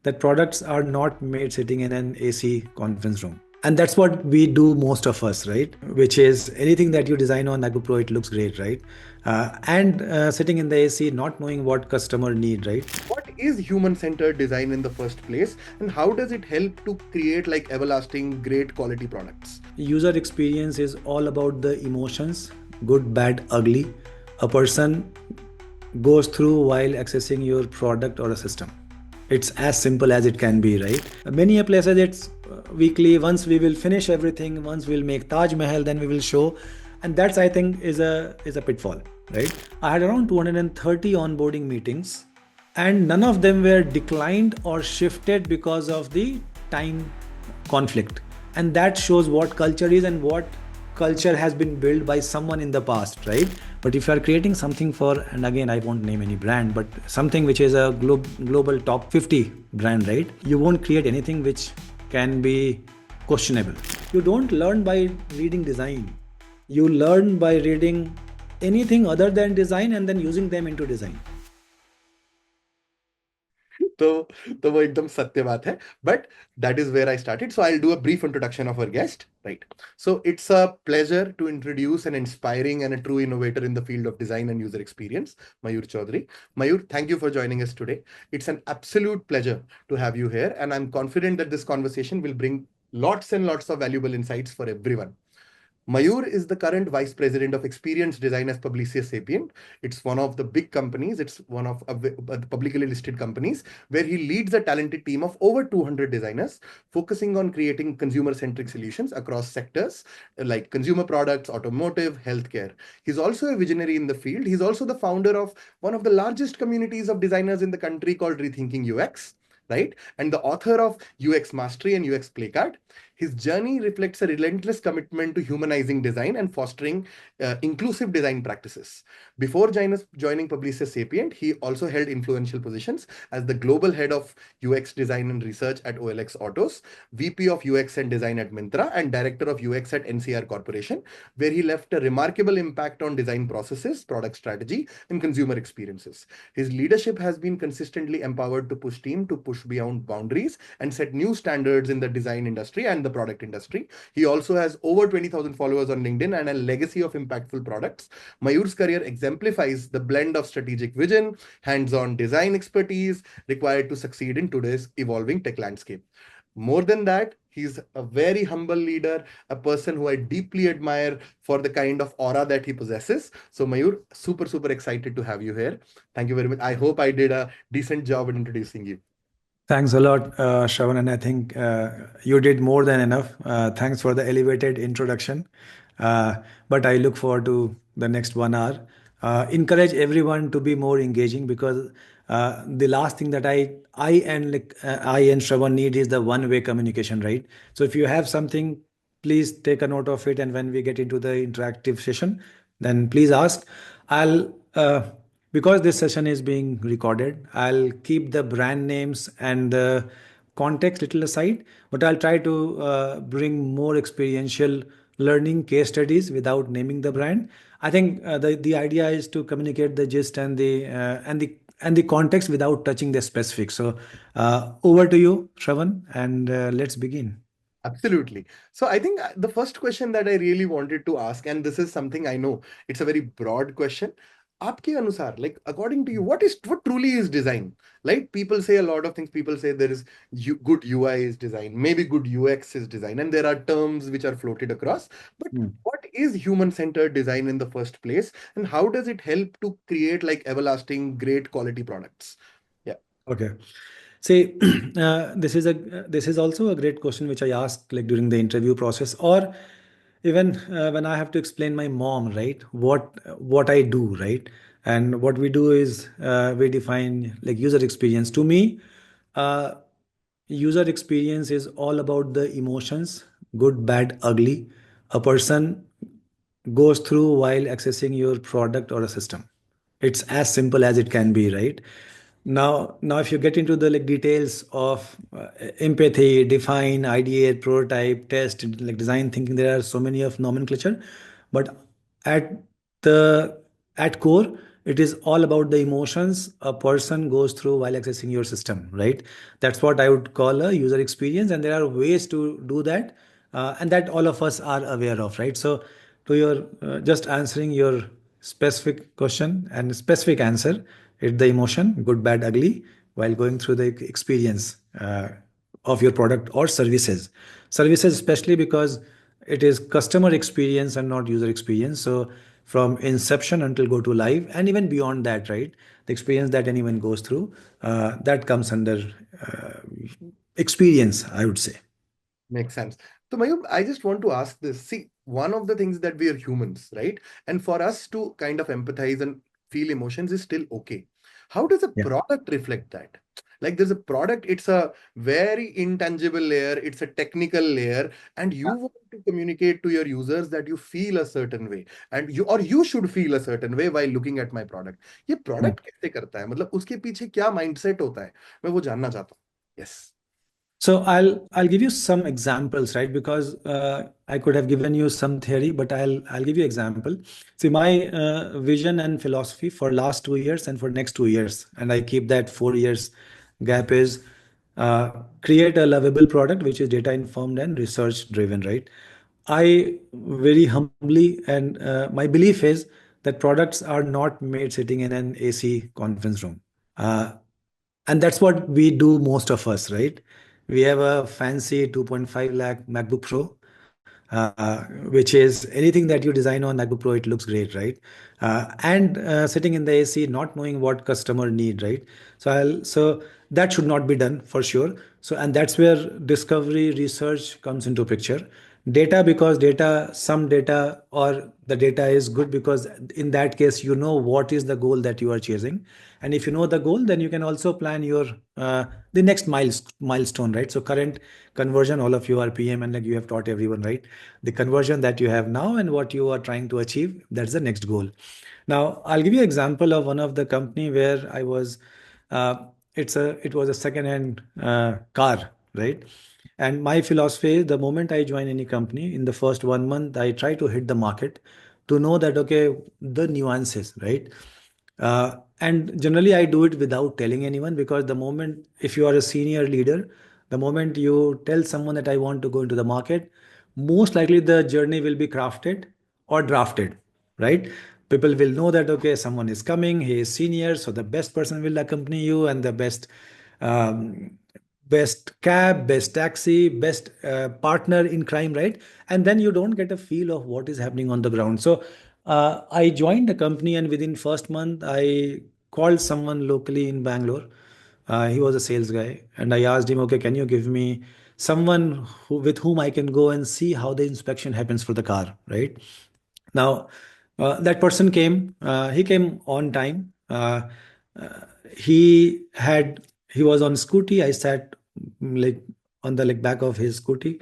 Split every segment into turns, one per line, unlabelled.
that products are not made sitting in an AC conference room. And that's what we do, most of us, right? Which is anything that you design on Nago Pro, it looks great, right? And sitting in the AC, not knowing what customer need, right?
What is human-centered design in the first place, and how does it help to create like everlasting, great quality products?
User experience is all about the emotions, good, bad, ugly, a person goes through while accessing your product or a system. It's as simple as it can be, right? Many a places it's weekly. Once we will finish everything, once we'll make Taj Mahal, then we will show, and that's, I think, is a pitfall, right? I had around 230 onboarding meetings, and none of them were declined or shifted because of the time conflict. And that shows what culture is and what culture has been built by someone in the past, right? But if you are creating something for, and again, I won't name any brand, but something which is a global top 50 brand, right? You won't create anything which can be questionable. You don't learn by reading design. You learn by reading anything other than design and then using them into design.
तो तो वो एकदम सत्य बात है, but that is where I started. So I will do a brief introduction of our guest, right? So it's a pleasure to introduce an inspiring and a true innovator in the field of design and user experience, Mayur Chaudhary. Mayur, thank you for joining us today. It's an absolute pleasure to have you here, and I'm confident that this conversation will bring lots and lots of valuable insights for everyone. Mayur is the current vice president of experience design at Publicis Sapient. It's one of the big companies. It's one of the publicly listed companies where he leads a talented team of over 200 designers, focusing on creating consumer-centric solutions across sectors like consumer products, automotive, healthcare. He's also a visionary in the field. He's also the founder of one of the largest communities of designers in the country called Rethinking UX, right? And the author of UX Mastery and UX Playcard. His journey reflects a relentless commitment to humanizing design and fostering inclusive design practices. Before joining Publicis Sapient, he also held influential positions as the global head of UX design and research at OLX Autos, VP of UX and design at Myntra, and director of UX at NCR Corporation, where he left a remarkable impact on design processes, product strategy, and consumer experiences. His leadership has been consistently empowered to push team to push beyond boundaries and set new standards in the design industry and the product industry. He also has over 20,000 followers on LinkedIn and a legacy of impactful products. Mayur's career exemplifies the blend of strategic vision, hands-on design expertise required to succeed in today's evolving tech landscape. More than that, he's a very humble leader, a person who I deeply admire for the kind of aura that he possesses. So Mayur, super, super excited to have you here. Thank you very much. I hope I did a decent job in introducing you.
Thanks a lot, Shravan, and I think you did more than enough. Thanks for the elevated introduction. Uh, but I look forward to the next 1 hour. Encourage everyone to be more engaging, because the last thing that I and Shravan need is the one-way communication, right? So if you have something, please take a note of it, and when we get into the interactive session, then please ask. I'll because this session is being recorded, I'll keep the brand names and the context little aside, but I'll try to bring more experiential learning case studies without naming the brand. I think the idea is to communicate the gist and the context without touching the specifics. So over to you, Shravan, and let's begin.
Absolutely. So I think the first question that I really wanted to ask, and this is something I know it's a very broad question. आपके अनुसार, like according to you, what truly is design? Like people say a lot of things. People say there is good UI is design, maybe good UX is design, and there are terms which are floated across. But
Hmm.
what is human-centered design in the first place, and how does it help to create like everlasting, great quality products? Yeah.
Okay. See, this is also a great question which I asked like during the interview process, or even when I have to explain my mom, right? What I do, right? And what we do is we define like user experience. To me, uh, user experience is all about the emotions, good, bad, ugly, a person goes through while accessing your product or a system. It's as simple as it can be, right? Now, if you get into the like details of empathy, define, ideate, prototype, test, like design thinking, there are so many of nomenclature, but at the at core, it is all about the emotions a person goes through while accessing your system, right? That's what I would call a user experience, and there are ways to do that, and that all of us are aware of, right? So, to your just answering your specific question and specific answer, it's the emotion, good, bad, ugly, while going through the experience of your product or services. Services, especially because it is customer experience and not user experience. So from inception until go to live, and even beyond that, right? The experience that anyone goes through, that comes under uh, experience, I would say.
Makes sense. So, Mayur, I just want to ask this. See, one of the things that we are humans, right? And for us to kind of empathize and feel emotions is still okay. How does a
Yeah.
product reflect that? Like there's a product, it's a very intangible layer, it's a technical layer, and you want to communicate to your users that you feel a certain way, and you should feel a certain way while looking at my product. ये
Yeah.
product कैसे करता है? मतलब उसके पीछे क्या mindset होता है? मैं वो जानना चाहता हूँ. Yes.
So I'll give you some examples, right? Because I could have given you some theory, but I'll give you example. See, my vision and philosophy for last 2 years and for next 2 years, and I keep that 4 years gap is uh, create a lovable product which is data informed and research driven, right? I very humbly, and my belief is that products are not made sitting in an AC conference room. Uh, and that's what we do, most of us, right? We have a fancy 2.5 lakh MacBook Pro, which is anything that you design on MacBook Pro, it looks great, right? And sitting in the AC, not knowing what customer need, right? So that should not be done for sure. So, and that's where discovery research comes into picture. Data, because data, some data or the data is good because in that case you know what is the goal that you are chasing, and if you know the goal, then you can also plan your the next milestone, right? So current conversion, all of you are PM, and like you have taught everyone, right? The conversion that you have now and what you are trying to achieve, that's the next goal. Now I'll give you an example of one of the company where I was uh, it was a second hand car, right? And my philosophy is the moment I join any company, in the first 1 month, I try to hit the market to know that, okay, the nuances, right? And generally, I do it without telling anyone, because the moment, if you are a senior leader, the moment you tell someone that I want to go into the market, most likely the journey will be crafted or drafted, right? People will know that, okay, someone is coming, he is senior, so the best person will accompany you, and the um, best cab, best taxi, best partner in crime, right? And then you don't get a feel of what is happening on the ground. So I joined the company, and within first month, I called someone locally in Bangalore. He was a sales guy, and I asked him, okay, can you give me someone with whom I can go and see how the inspection happens for the car, right? Now, that person came. He came on time. Uh, he was on scooty. I sat like on the like back of his scooty.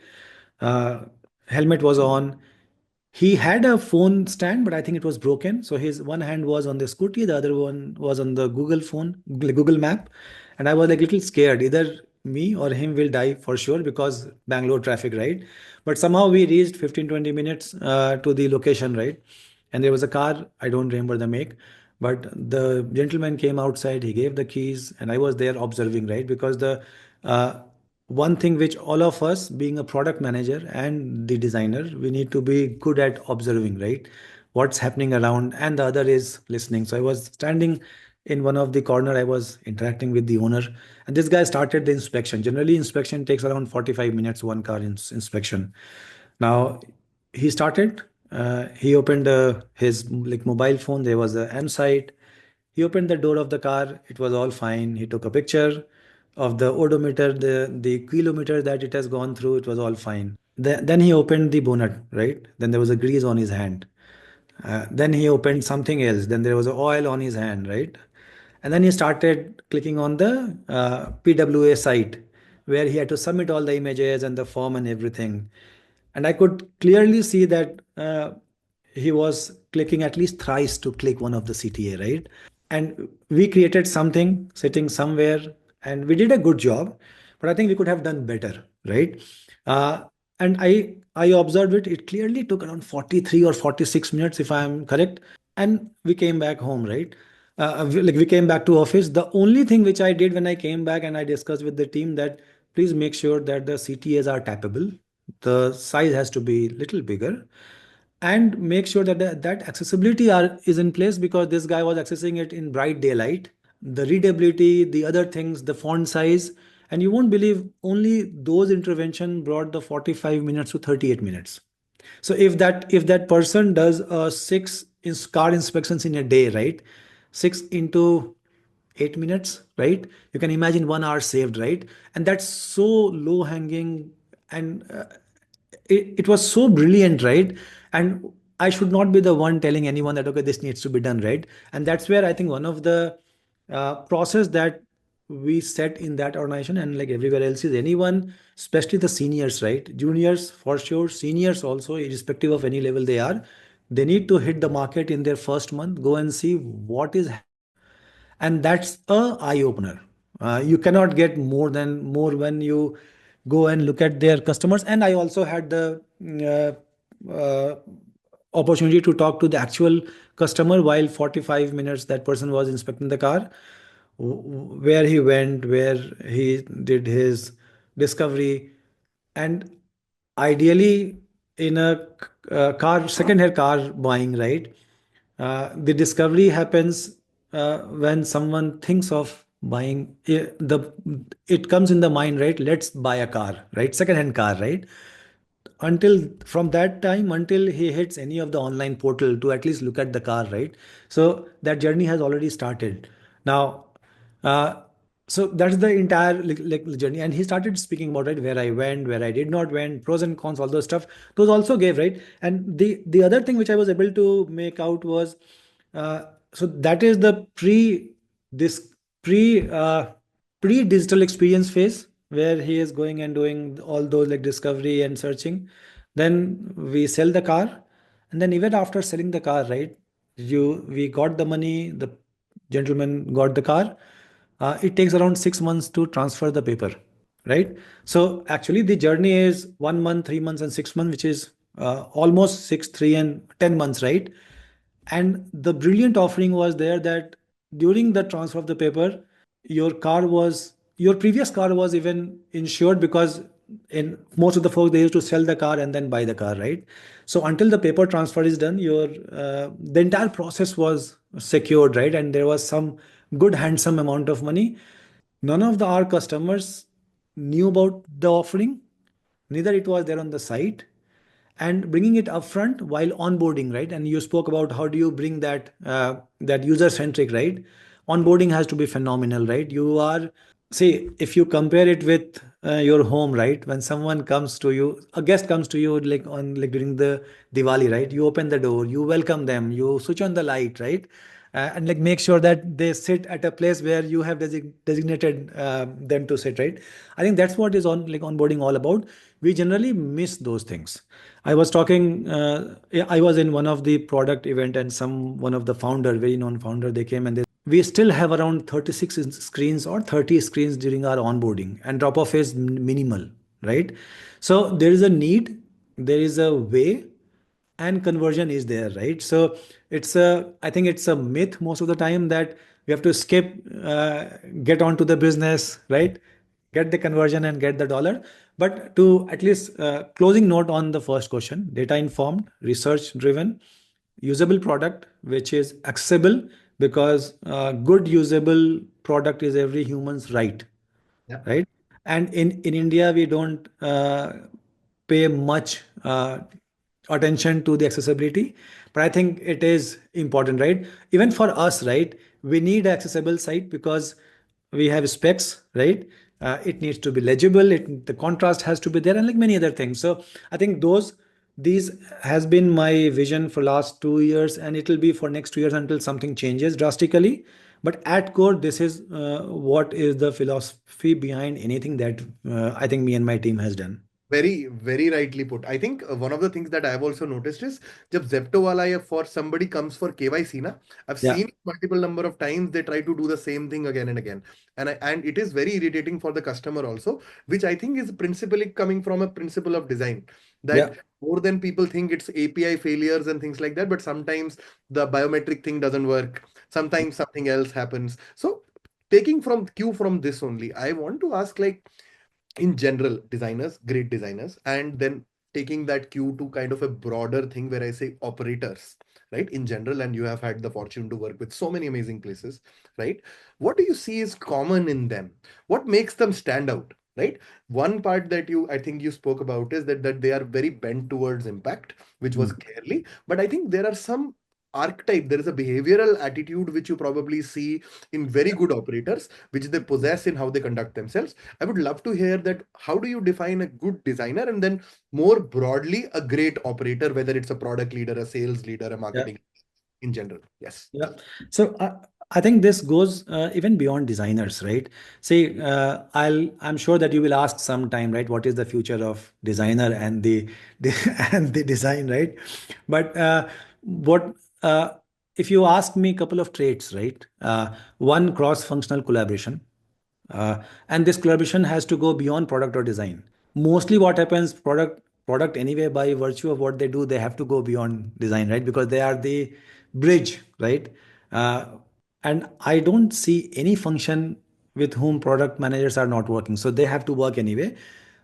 Uh, Helmet was on. He had a phone stand, but I think it was broken. So his one hand was on the scooty, the other one was on the Google phone, Google Map. And I was like little scared. Either me or him will die for sure, because Bangalore traffic, right? But somehow we reached 15, 20 minutes to the location, right? And there was a car, I don't remember the make, but the gentleman came outside, he gave the keys, and I was there observing, right? Because the uh, one thing which all of us, being a product manager and the designer, we need to be good at observing, right? What's happening around, and the other is listening. So I was standing in one of the corner, I was interacting with the owner, and this guy started the inspection. Generally, inspection takes around 45 minutes, one car inspection. Now he started. He opened his like mobile phone. There was a M site. He opened the door of the car. It was all fine. He took a picture of the odometer, the kilometer that it has gone through. It was all fine. Then he opened the bonnet, right? Then there was a grease on his hand. Then he opened something else. Then there was oil on his hand, right? And then he started clicking on the PWA site where he had to submit all the images and the form and everything. And I could clearly see that he was clicking at least thrice to click one of the CTA, right? And we created something sitting somewhere, and we did a good job, but I think we could have done better, right? uh, and I observed it, it clearly took around 43 or 46 minutes, if I am correct. And we came back home, right? like we came back to office. The only thing which I did when I came back and I discussed with the team that please make sure that the CTAs are tappable. The size has to be little bigger, and make sure that that accessibility is in place, because this guy was accessing it in bright daylight. The readability, the other things, the font size, and you won't believe only those intervention brought the 45 minutes to 38 minutes. So if that person does a car inspections in a day, right? 6 into 8 minutes, right? You can imagine 1 hour saved, right? And that's so low hanging, and it was so brilliant, right? And I should not be the one telling anyone that okay, this needs to be done, right? And that's where I think one of the process that we set in that organization, and like everywhere else, is anyone, especially the seniors, right? Juniors for sure, seniors also, irrespective of any level they are, they need to hit the market in their first month, go and see what is, and that's a eye opener. You cannot get more when you go and look at their customers. And I also had the opportunity to talk to the actual customer while 45 minutes that person was inspecting the car, where he went, where he did his discovery. And ideally, in a car, second-hand car buying, right? The discovery happens when someone thinks of buying it comes in the mind, right? Let's buy a car, right? Second-hand car, right? Until from that time until he hits any of the online portal to at least look at the car, right? So that journey has already started now. uh, so that's the entire like journey, and he started speaking about, right, where I went, where I did not went, pros and cons, all those stuff. Those also gave, right? And the other thing which I was able to make out was, so that is the this pre pre digital experience phase, where he is going and doing all those like discovery and searching. Then we sell the car, and then even after selling the car, right, you we got the money, the gentleman got the car. It takes around 6 months to transfer the paper, right? So actually the journey is 1 month, 3 months, and 6 months, which is almost 6, 3 and 10 months, right? And the brilliant offering was there that during the transfer of the paper, your previous car was even insured, because in most of the folks, they used to sell the car and then buy the car, right? So until the paper transfer is done, your the entire process was secured, right? And there was some good handsome amount of money. None of our customers knew about the offering, neither it was there on the site. And bringing it upfront while onboarding, right? And you spoke about how do you bring that user centric, right? Onboarding has to be phenomenal, right? You are, see, if you compare it with your home, right? When someone comes to you, a guest comes to you, like on like during the Diwali, right? You open the door, you welcome them, you switch on the light, right? And like make sure that they sit at a place where you have designated them to sit, right? I think that's what is on like onboarding all about. We generally miss those things. I was talking, yeah, I was in one of the product event, and one of the founder, very known founder, they came and they, we still have around 36 screens or 30 screens during our onboarding, and drop off is minimal, right? So there is a need, there is a way, and conversion is there, right? So I think it's a myth most of the time that we have to skip, get onto the business, right? Get the conversion and get the dollar. But to at least closing note on the first question, data informed, research driven, usable product which is accessible, because good usable product is every human's right,
Yeah.
right? And in India, we don't pay much attention to the accessibility, but I think it is important, right? Even for us, right? We need accessible site because we have specs, right? It needs to be legible. The contrast has to be there, and like many other things. So I think these has been my vision for last 2 years, and it will be for next 2 years until something changes drastically. But at core, this is what is the philosophy behind anything that I think me and my team has done.
very rightly put. I think one of the things that I've also noticed is जब Zepto वाला या for somebody comes for KYC ना, I've
Yeah,
seen multiple number of times they try to do the same thing again and again, and it is very irritating for the customer also, which I think is principally coming from a principle of design,
yeah,
that more than people think it's API failures and things like that, but sometimes the biometric thing doesn't work, sometimes something else happens. So taking from cue from this only, I want to ask, like, in general, designers, great designers, and then taking that cue to kind of a broader thing where I say operators, right, in general, and you have had the fortune to work with so many amazing places, right? What do you see is common in them? What makes them stand out? Right. One part that I think you spoke about is that they are very bent towards impact, which was
mm,
clearly. But I think there are some archetype. There is a behavioral attitude which you probably see in very good operators, which they possess in how they conduct themselves. I would love to hear that. How do you define a good designer, and then more broadly, a great operator, whether it's a product leader, a sales leader, a
yeah.
marketing in general? Yes.
Yeah. So I think this goes even beyond designers, right? See, I'm sure that you will ask sometime, right? What is the future of designer and and the design, right? But what if you ask me a couple of traits, right? One, cross-functional collaboration. And this collaboration has to go beyond product or design. Mostly what happens, product anyway, by virtue of what they do, they have to go beyond design, right? Because they are the bridge, right? uh, and I don't see any function with whom product managers are not working, so they have to work anyway.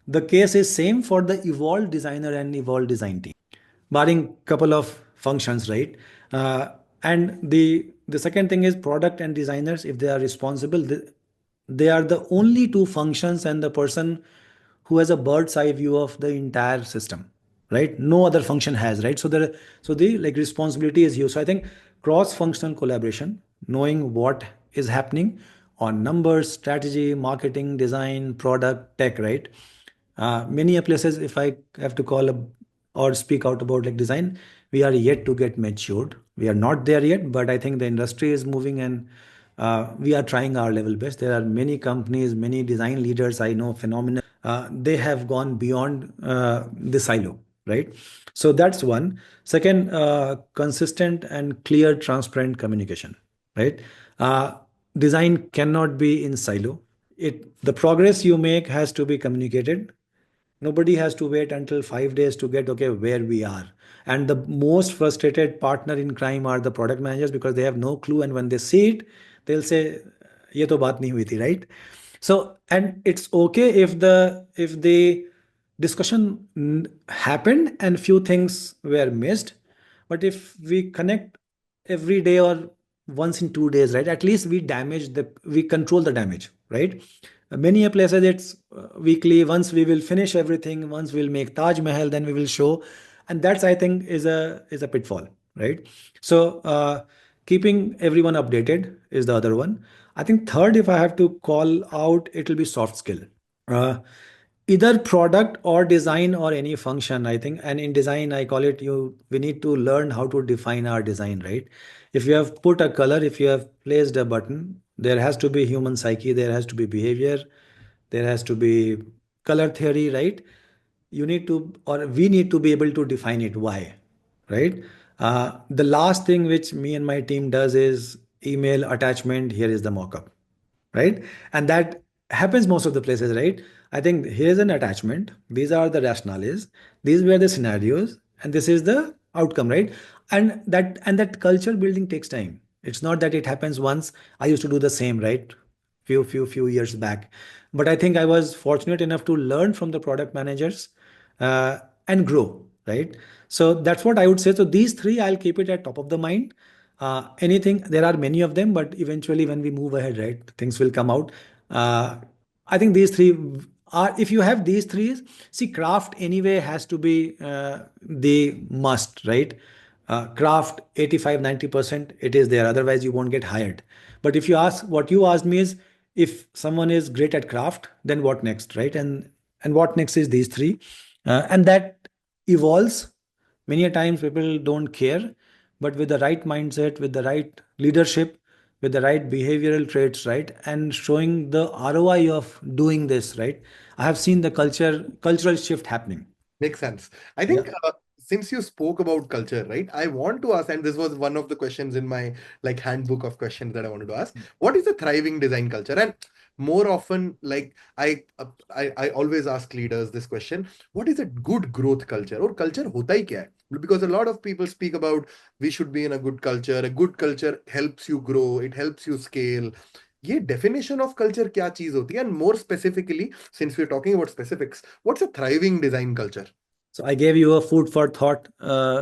The case is same for the evolved designer and evolved design team, barring couple of functions, right? And the second thing is product and designers, if they are responsible, they are the only two functions and the person who has a bird's eye view of the entire system, right? No other function has, right? So the like responsibility is huge. So I think cross functional collaboration, knowing what is happening on numbers, strategy, marketing, design, product, tech, right? Many a places, if I have to call or speak out about like design, we are yet to get matured. We are not there yet, but I think the industry is moving, and we are trying our level best. There are many companies, many design leaders I know, phenomenal. They have gone beyond the silo, right? So that's one. Second, consistent and clear, transparent communication, right? Uh, Design cannot be in silo. The progress you make has to be communicated. Nobody has to wait until 5 days to get okay where we are. And the most frustrated partner in crime are the product managers, because they have no clue, and when they see it, they'll say, "ये तो बात नहीं हुई थी," right? So, and it's okay if the discussion happened and few things were missed, but if we connect every day or once in 2 days, right, at least we control the damage, right? Many a places it's weekly. Once we will finish everything, once we'll make Taj Mahal, then we will show, and that's, I think, is a pitfall, right? So keeping everyone updated is the other one. I think third, if I have to call out, it will be soft skill. uh, Either product or design or any function, I think. And in design, I call it, we need to learn how to define our design, right? If you have put a color, if you have placed a button, there has to be human psyche, there has to be behavior, there has to be color theory, right? You need to, or we need to be able to define it, why, right? The last thing which me and my team does is email attachment, here is the mockup, right? And that happens most of the places, right? I think here's an attachment, these are the rationales, these were the scenarios, and this is the outcome, right? And that culture building takes time. It's not that it happens once. I used to do the same, right? Few years back. But I think I was fortunate enough to learn from the product managers uh, and grow, right? So that's what I would say. So these three, I'll keep it at top of the mind. Anything, there are many of them, but eventually when we move ahead, right, things will come out. uh, I think these three are, if you have these three, see, craft anyway has to be the must, right? Craft 85-90% it is there, otherwise you won't get hired. But if you ask, what you asked me is, if someone is great at craft, then what next, right? And what next is these three. And that evolves. Many a times people don't care, but with the right mindset, with the right leadership, with the right behavioral traits, right, and showing the ROI of doing this, right, I have seen the cultural shift happening.
Makes sense. I
Yeah.
think since you spoke about culture, right? I want to ask, and this was one of the questions in my like handbook of questions that I wanted to ask. What is a thriving design culture? And more often, like I always ask leaders this question: What is a good growth culture? Or culture hota hi kya hai? Because a lot of people speak about we should be in a good culture. A good culture helps you grow. It helps you scale. ये definition of culture क्या चीज होती है? And more specifically, since we're talking about specifics, what's a thriving design culture?
So I gave you a food for thought,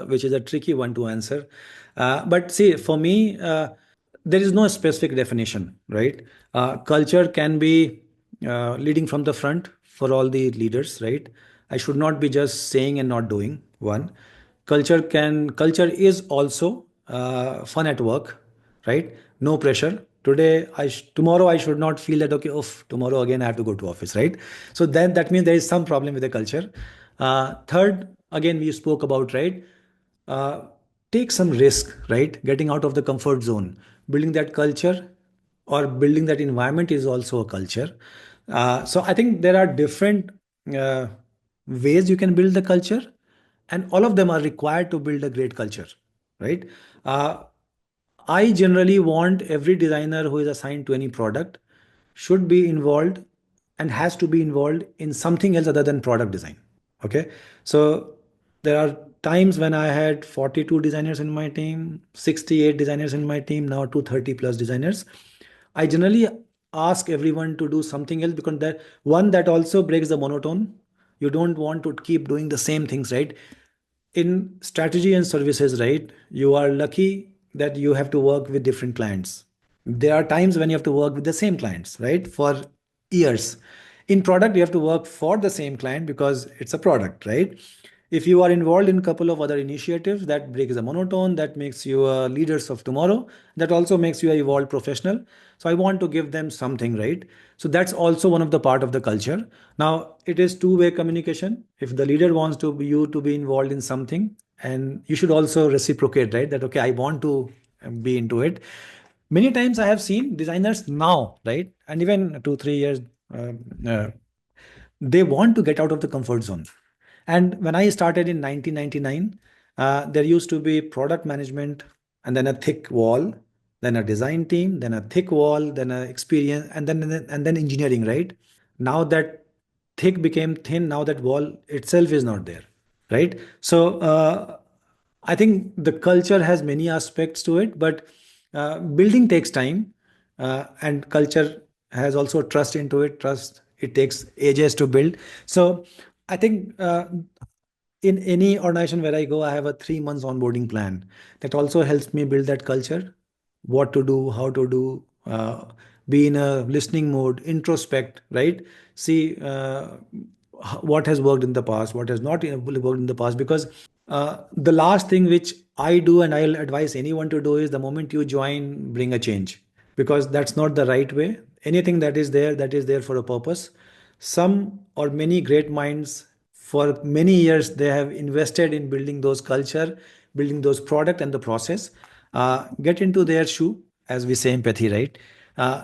which is a tricky one to answer. But see, for me, there is no specific definition, right? Culture can be leading from the front for all the leaders, right? I should not be just saying and not doing. One, culture is also fun at work, right? No pressure. Tomorrow I should not feel that okay, oof, tomorrow again I have to go to office, right? So then that means there is some problem with the culture. Third, again we spoke about, right? Uh, Take some risk, right? Getting out of the comfort zone, building that culture or building that environment is also a culture. So I think there are different uh, ways you can build the culture, and all of them are required to build a great culture, right? Uh, I generally want every designer who is assigned to any product should be involved and has to be involved in something else other than product design. Okay. So there are times when I had 42 designers in my team, 68 designers in my team, now 230 plus designers. I generally ask everyone to do something else because that also breaks the monotone. You don't want to keep doing the same things, right? In strategy and services, right, you are lucky that you have to work with different clients. There are times when you have to work with the same clients, right, for years. In product, you have to work for the same client because it's a product, right? If you are involved in a couple of other initiatives, that breaks the monotone, that makes you leaders of tomorrow, that also makes you a evolved professional. So I want to give them something, right? So that's also one of the part of the culture. Now it is two-way communication. If the leader wants to be you to be involved in something, and you should also reciprocate, right, that okay, I want to be into it. Many times I have seen designers now, right, and even 2 3 years, uh, uh, they want to get out of the comfort zone. And when I started in 1999, there used to be product management and then a thick wall, then a design team, then a thick wall, then a experience, and then engineering, right? Now that thick became thin, now that wall itself is not there, right? So I think the culture has many aspects to it, but building takes time, and culture has also trust into it. Trust, it takes ages to build. So I think in any organization where I go, I have a 3 months onboarding plan that also helps me build that culture, what to do, how to do, be in a listening mode, introspect, right? See what has worked in the past, what has not worked in the past. Because the last thing which I do and I'll advise anyone to do is the moment you join, bring a change, because that's not the right way. Anything that is there for a purpose. Some or many great minds for many years they have invested in building those culture, building those product and the process. Get into their shoe, as we say empathy, right?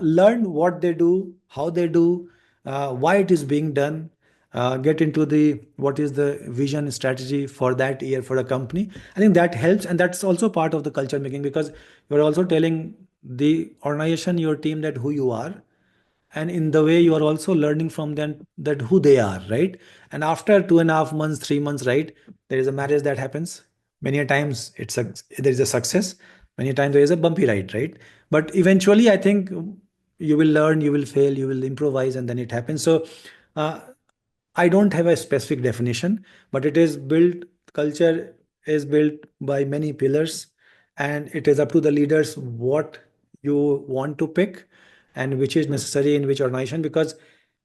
Learn what they do, how they do, why it is being done. Get into the what is the vision strategy for that year for a company. I think that helps, and that's also part of the culture making, because you're also telling the organization, your team, that who you are, and in the way you are also learning from them that who they are, right? And after 2.5 months, 3 months, right, there is a marriage that happens. Many a times there is a success, many a times there is a bumpy ride, right? But eventually I think you will learn, you will fail, you will improvise, and then it happens. So uh, I don't have a specific definition, but it is built, culture is built by many pillars, and it is up to the leaders what you want to pick and which is necessary in which organization. Because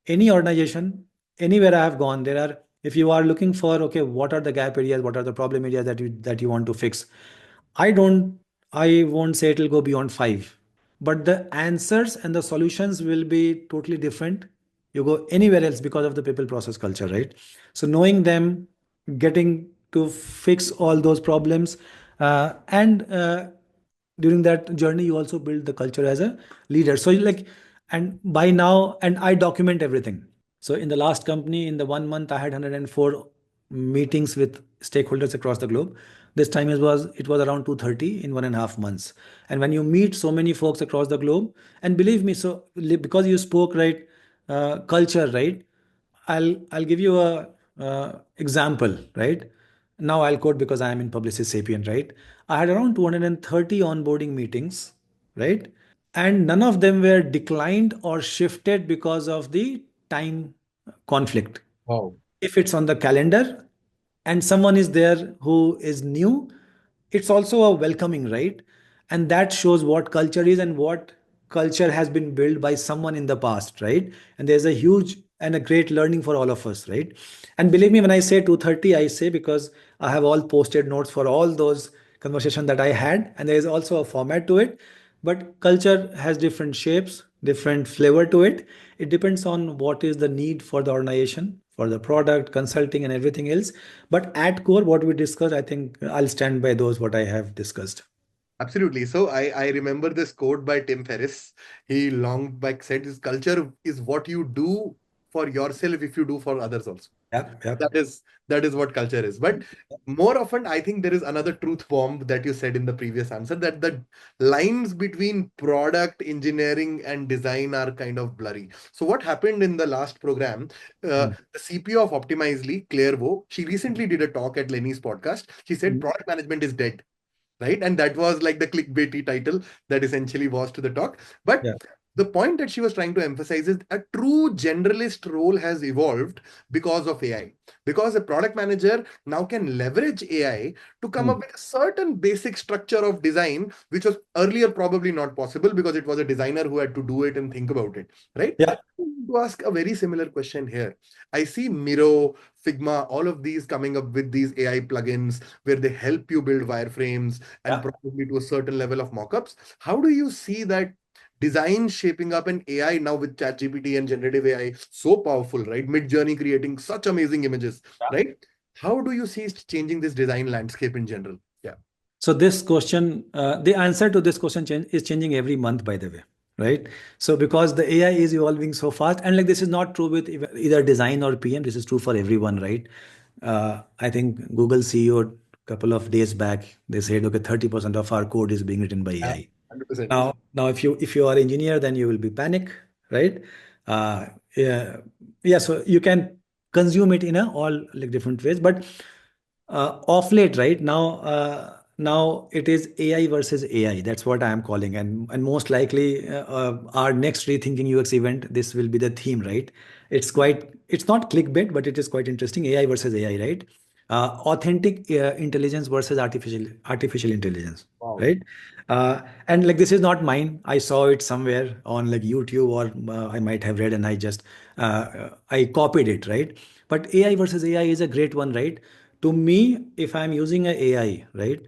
any organization, anywhere I have gone, there are, if you are looking for, okay, what are the gap areas, what are the problem areas that you want to fix, I don't, I won't say it will go beyond five, but the answers and the solutions will be totally different. You go anywhere else because of the people process culture, right? So knowing them, getting to fix all those problems, and during that journey you also build the culture as a leader. So like, and by now, and I document everything. So in the last company, in the 1 month, I had 104 meetings with stakeholders across the globe. This time it was around 230 in 1.5 months. And when you meet so many folks across the globe, and believe me, so because you spoke right, culture, right? I'll give you a example, right? Now I'll quote because I am in Publicis Sapient, right? I had around 230 onboarding meetings, right? And none of them were declined or shifted because of the time conflict.
Wow.
If it's on the calendar and someone is there who is new, it's also a welcoming, right? And that shows what culture is and what culture has been built by someone in the past, right? And there's a huge and a great learning for all of us, right? And believe me, when I say 230, I say because I have all posted notes for all those conversation that I had, and there is also a format to it. But culture has different shapes, different flavor to it. It depends on what is the need for the organization, for the product, consulting, and everything else. But at core, what we discussed, I think I'll stand by those what I have discussed.
Absolutely. So I remember this quote by Tim Ferriss. He long back said, "His culture is what you do for yourself if you do for others also."
Yep, yep.
That is what culture is. But more often, I think there is another truth bomb that you said in the previous answer, that the lines between product engineering and design are kind of blurry. So what happened in the last program?
Mm,
The CPO of Optimizely, Claire Vo, she recently did a talk at Lenny's podcast. She said
mm,
product management is dead, right? And that was like the clickbaity title that essentially was to the talk. But
yeah,
the point that she was trying to emphasize is a true generalist role has evolved because of AI. Because a product manager now can leverage AI to come up
mm,
with a certain basic structure of design, which was earlier probably not possible because it was a designer who had to do it and think about it, right?
yeah,
To ask a very similar question here. I see Miro, Figma, all of these coming up with these AI plugins where they help you build wireframes and
yeah.
probably to a certain level of mockups. How do you see that design shaping up in AI now with ChatGPT and generative AI so powerful, right? Mid-journey creating such amazing images, right? How do you see it changing this design landscape in general? Yeah.
So this question, the answer to this question is changing every month, by the way, right? So because the AI is evolving so fast, and like this is not true with either design or PM. This is true for everyone, right? I think Google CEO a couple of days back they said, okay, 30% of our code is being written by
Yeah,
AI.
100%.
Now, if you are engineer, then you will be panic, right? Uh, yeah, yeah. So you can consume it in a all like different ways, but off late, right now it is AI versus AI. That's what I am calling, and most likely our next rethinking UX event, this will be the theme, right? It's not clickbait, but it is quite interesting. AI versus AI, right? Authentic intelligence versus artificial intelligence,
Wow.
right? And like this is not mine. I saw it somewhere on like YouTube, or I might have read and I copied it, right? But AI versus AI is a great one, right? To me, if I'm using a AI, right,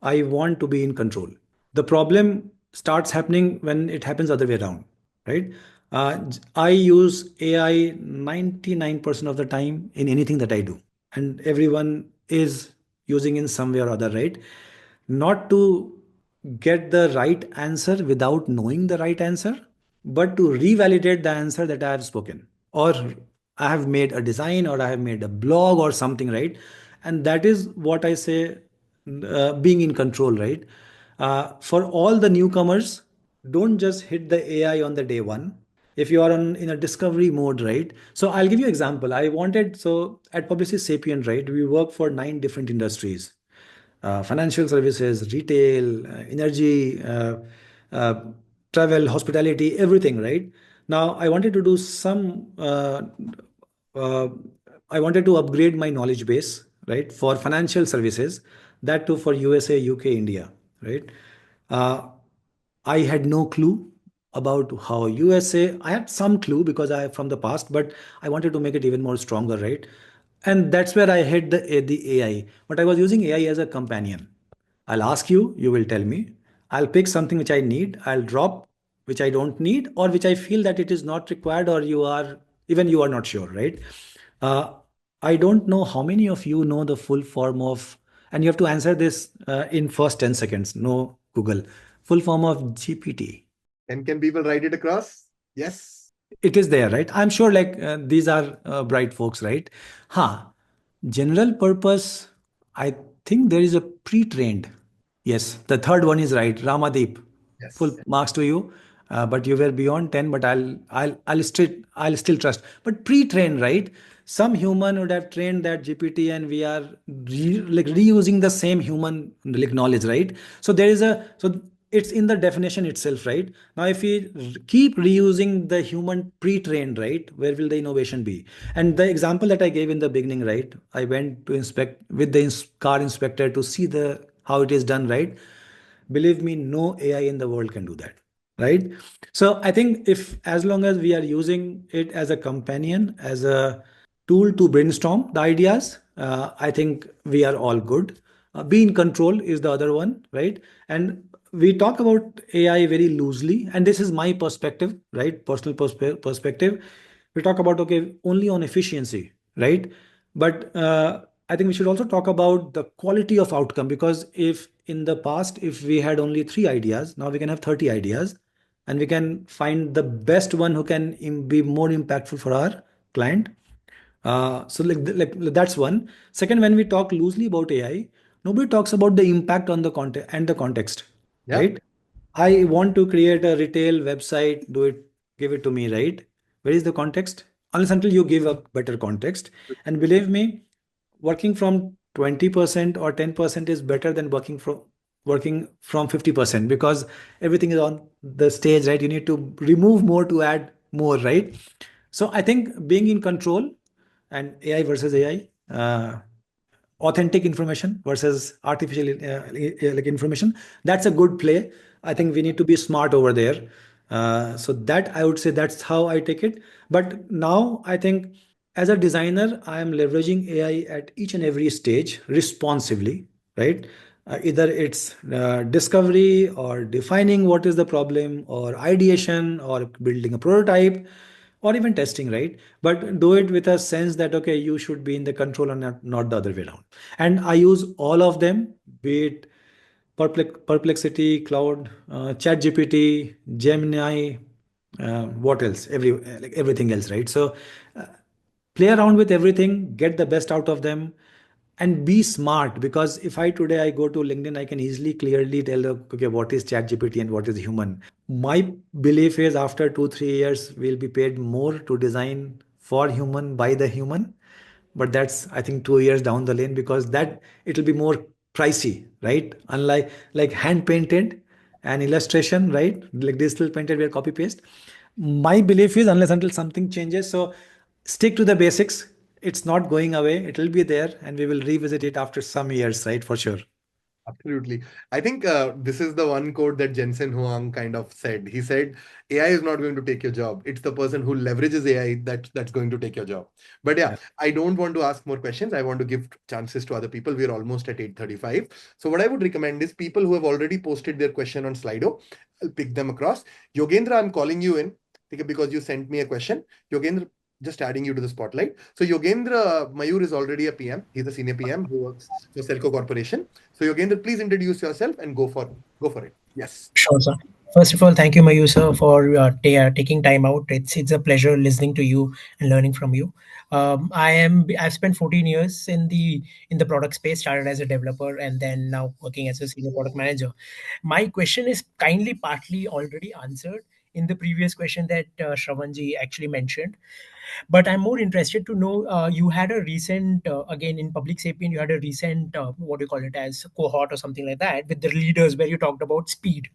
I want to be in control. The problem starts happening when it happens other way around, right? I use AI 99% of the time in anything that I do, and everyone is using in some way or other, right? Not to get the right answer without knowing the right answer, but to revalidate the answer that I have spoken, or I have made a design, or I have made a blog or something, right? And that is what I say, being in control, right? For all the newcomers, don't just hit the AI on the day one. If you are in a discovery mode, right? So I'll give you example. So at Publicis Sapient, right, we work for 9 different industries: financial services, retail, energy, uh, travel, hospitality, everything, right? Now, I wanted to do uh, I wanted to upgrade my knowledge base, right, for financial services, that too for USA, UK, India, right? Uh, I had no clue about how USA. I had some clue because I from the past, but I wanted to make it even more stronger, right? And that's where I hit the AI. But I was using AI as a companion. I'll ask you, you will tell me. I'll pick something which I need. I'll drop which I don't need, or which I feel that it is not required, or you are not sure, right? Uh, I don't know how many of you know the full form of, and you have to answer this in first 10 seconds. No Google. full form of GPT.
And can people write it across? Yes.
It is there, right? I'm sure like these are bright folks, right? Huh. General purpose, I think there is a pre-trained. Yes, the third one is right. Ramadeep, full
Yes.
marks to you. But you were beyond 10, but I'll still trust. But pre-trained, right? Some human would have trained that GPT, and we are like reusing the same human like knowledge, right? So there is a so it's in the definition itself, right? Now, if we keep reusing the human pre-trained, right, where will the innovation be? And the example that I gave in the beginning, right? I went to inspect with the car inspector to see the how it is done, right? Believe me, no AI in the world can do that, right? So I think if as long as we are using it as a companion, as a tool to brainstorm the ideas, I think we are all good. Be in control is the other one, right? And we talk about AI very loosely, and this is my perspective, right? Personal perspective. We talk about okay only on efficiency, right? But I think we should also talk about the quality of outcome, because if in the past if we had only 3 ideas, now we can have 30 ideas, and we can find the best one who can be more impactful for our client. So like that's one. Second, when we talk loosely about AI, nobody talks about the impact on the content and the context,
Yeah.
right? I want to create a retail website. Do it, give it to me, right? Where is the context? Unless until you give a better context. And believe me, working from 20% or 10% is better than working from 50%, because everything is on the stage, right? You need to remove more to add more, right? So I think being in control, and AI versus AI, authentic information versus artificial like information, that's a good play. I think we need to be smart over there. So that I would say that's how I take it. But now I think as a designer I am leveraging AI at each and every stage responsively, right? Either it's discovery or defining what is the problem, or ideation, or building a prototype, or even testing, right? But do it with a sense that okay, you should be in the control and not the other way around. And I use all of them, be it Perplexity, Cloud, Chat GPT, Gemini, what else? Like everything else, right? So play around with everything, get the best out of them, and be smart. Because if I today I go to LinkedIn, I can easily clearly tell okay what is Chat GPT and what is human. My belief is after 2 3 years we'll be paid more to design for human by the human, but that's I think 2 years down the lane, because that it'll be more pricey, right? Unlike like hand painted and illustration, right? Like digital painted where copy paste. My belief is unless until something changes, so stick to the basics. It's not going away, it will be there, and we will revisit it after some years, right? For sure.
Absolutely. I think this is the one quote that Jensen Huang kind of said. He said, AI is not going to take your job. It's the person who leverages AI that's going to take your job. But yeah,
Yeah.
I don't want to ask more questions. I want to give chances to other people. We're almost at 8:35. So what I would recommend is people who have already posted their question on Slido, I'll pick them across. Yogendra, I'm calling you in because you sent me a question. Yogendra, just adding you to the spotlight. So Yogendra Mayur is already a PM. He's a senior PM who works for Selco Corporation. So Yogendra, please introduce yourself and go for it. Yes.
Sure, sir. First of all, thank you, Mayur, sir, for taking time out. It's a pleasure listening to you and learning from you. I've spent 14 years in the product space. Started as a developer and then now working as a senior product manager. My question is kindly partly already answered in the previous question that Shravanji actually mentioned. But I'm more interested to know, you had a recent, again in Public Sapient, you had a recent, what do you call it, as cohort or something like that with the leaders, where you talked about speed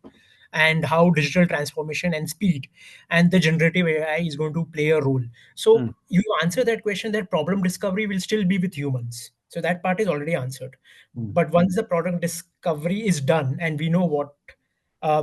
and how digital transformation and speed and the generative AI is going to play a role. So
Hmm.
you answer that question that problem discovery will still be with humans. So that part is already answered.
Hmm.
But once the product discovery is done and we know what,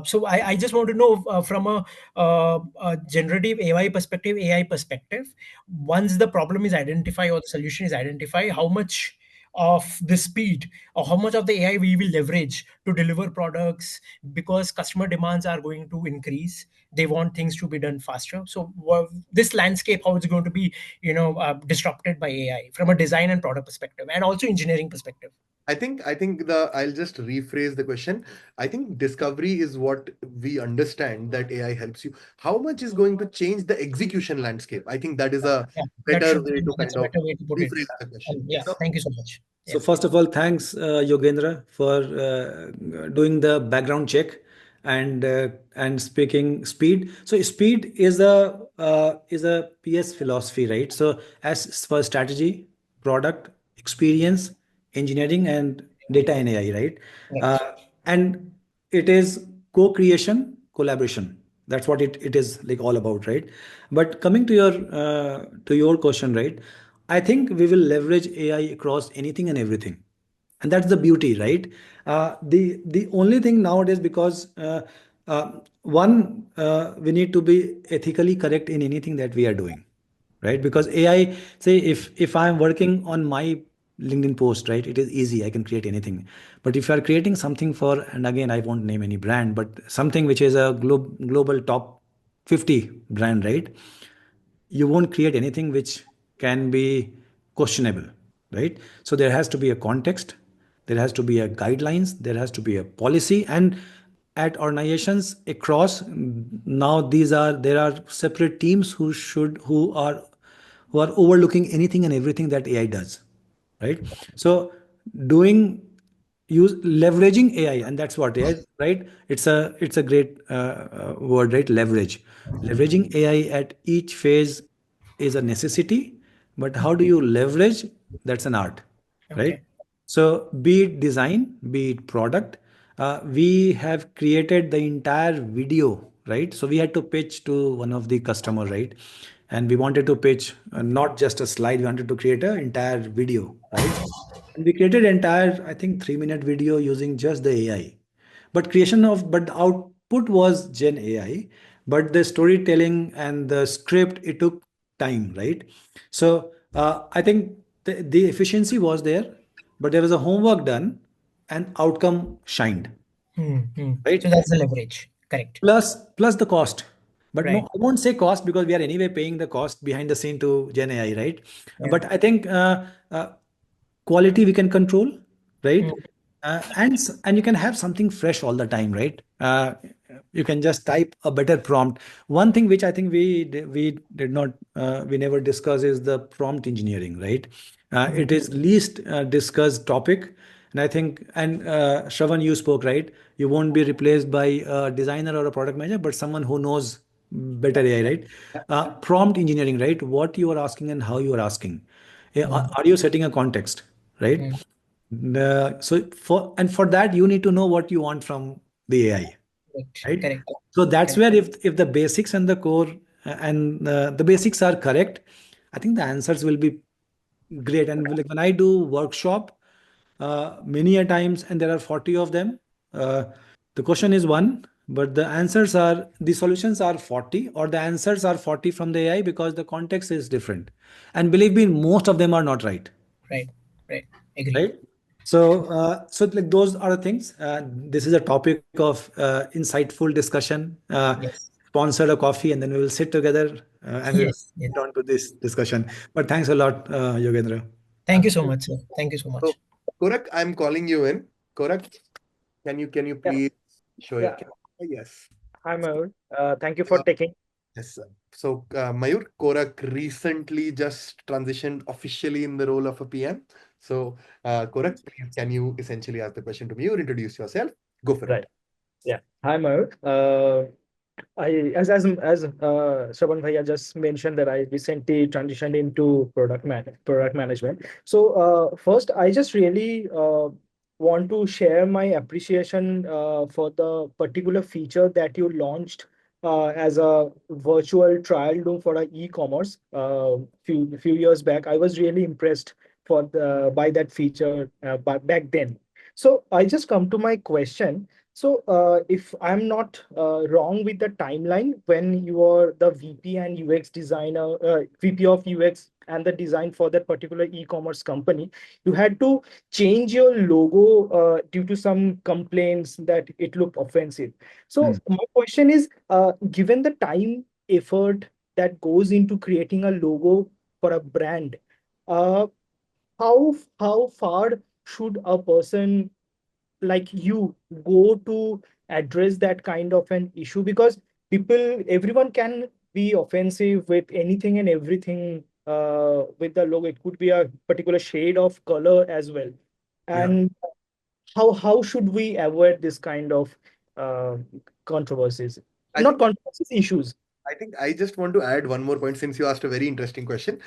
so I just want to know, from a generative AI perspective, once the problem is identified or the solution is identified, how much of the speed or how much of the AI we will leverage to deliver products, because customer demands are going to increase. They want things to be done faster. So this landscape, how it's going to be, disrupted by AI from a design and product perspective and also engineering perspective.
I think the I'll just rephrase the question. I think discovery is what we understand that AI helps you. How much is going to change the execution landscape? I think that is a
Yeah, that
better
should
way
be,
to
that's
kind
a
of
better way to put it.
rephrase the question.
Yeah,
Yes.
thank you so much.
So
Yeah.
first of all, thanks, Yogendra, for doing the background check and speaking speed. So speed is a PS philosophy, right? So as for strategy, product, experience, engineering, and data and AI, right? Uh,
Right.
and it is co-creation, collaboration. That's what it is like all about, right? But coming to your question, right? I think we will leverage AI across anything and everything, and that's the beauty, right? The only thing nowadays, because one, we need to be ethically correct in anything that we are doing, right? Because AI, say if I'm working on my LinkedIn post, right, it is easy, I can create anything. But if you are creating something for, and again, I won't name any brand, but something which is a global top 50 brand, right? You won't create anything which can be questionable, right? So there has to be a context, there has to be a guidelines, there has to be a policy. And at organizations across, now these are there are separate teams who are overlooking anything and everything that AI does, right? So doing use leveraging AI, and that's what AI, right? It's a great word, right? Leveraging AI at each phase is a necessity, but how do you leverage? That's an art, right?
Okay.
So be it design, be it product, we have created the entire video, right? So we had to pitch to one of the customer, right? And we wanted to pitch not just a slide, we wanted to create an entire video, right? And we created entire, I think, 3-minute video using just the AI. But the output was Gen AI. But the storytelling and the script, it took time, right? So I think the efficiency was there, but there was a homework done, and outcome shined,
So
right?
that's the leverage. Correct.
Plus the cost. But no,
Right.
I won't say cost, because we are anyway paying the cost behind the scene to Gen AI, right?
Yeah.
But I think uh, quality we can control,
Mm.
right? And you can have something fresh all the time, right? You can just type a better prompt. One thing which I think we did not we never discuss is the prompt engineering, right?
Mm.
It is least discussed topic. And I think, and Shravan, you spoke, right? You won't be replaced by a designer or a product manager, but someone who knows better AI, right? Prompt engineering, right? What you are asking and how you are asking.
Mm.
Are you setting a context, right?
Mm.
So for that, you need to know what you want from the AI,
Correct.
right?
Correct.
So that's
Correct.
where, if the basics and the core and the basics are correct, I think the answers will be great. And like when I do workshop, many a times, and there are 40 of them, uh, the question is one, but the solutions are 40, or the answers are 40 from the AI, because the context is different. And believe me, most of them are not right,
Right. Right. Agree.
right? So like those are the things. This is a topic of insightful discussion.
Yes.
Sponsored a coffee, and then we will sit together and we'll
Yes. Yes.
get on to this discussion. But thanks a lot, Yogendra.
Thank you so much, sir. Thank you so
So,
much.
Korak, I'm calling you in. Korak, can you
Yeah,
please show your
yeah.
camera? Yes.
Hi, Mayur. Thank you for
Uh,
taking.
yes, sir. So, Mayur, Korak recently just transitioned officially in the role of a PM. So, Korak, please, can you essentially ask the question to me or introduce yourself? Go for
Right.
it.
Yeah. Hi, Mayur. As Shravan Bhaiya just mentioned that I recently transitioned into product management. So first, I just really want to share my appreciation for the particular feature that you launched as a virtual trial room for a e-commerce few years back. I was really impressed by that feature back then. So I just come to my question. So, if I'm not wrong with the timeline, when you are the VP and UX designer, VP of UX and the design for that particular e-commerce company, you had to change your logo due to some complaints that it looked offensive. So,
Hmm.
my question is, given the time effort that goes into creating a logo for a brand, uh, how far should a person like you go to address that kind of an issue? Because everyone can be offensive with anything and everything with the logo. It could be a particular shade of color as well.
Yeah.
And how should we avoid this kind of uh, controversies?
I
Not
think
controversies, issues.
I just want to add one more point since you asked a very interesting question.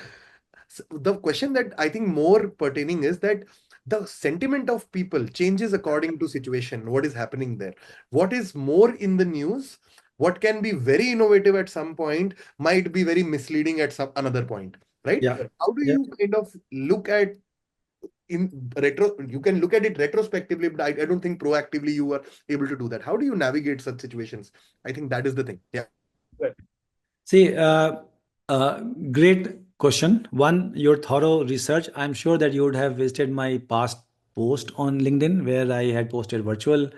The question that I think more pertaining is that the sentiment of people changes according to situation, what is happening there. What is more in the news, what can be very innovative at some point, might be very misleading at some another point, right?
Yeah.
How do
Yeah.
you kind of look at in retro, you can look at it retrospectively, but I don't think proactively you are able to do that. How do you navigate such situations? I think that is the thing. Yeah.
Well,
See, uh, great question. One, your thorough research. I'm sure that you would have visited my past post on LinkedIn where I had posted
yes,
virtual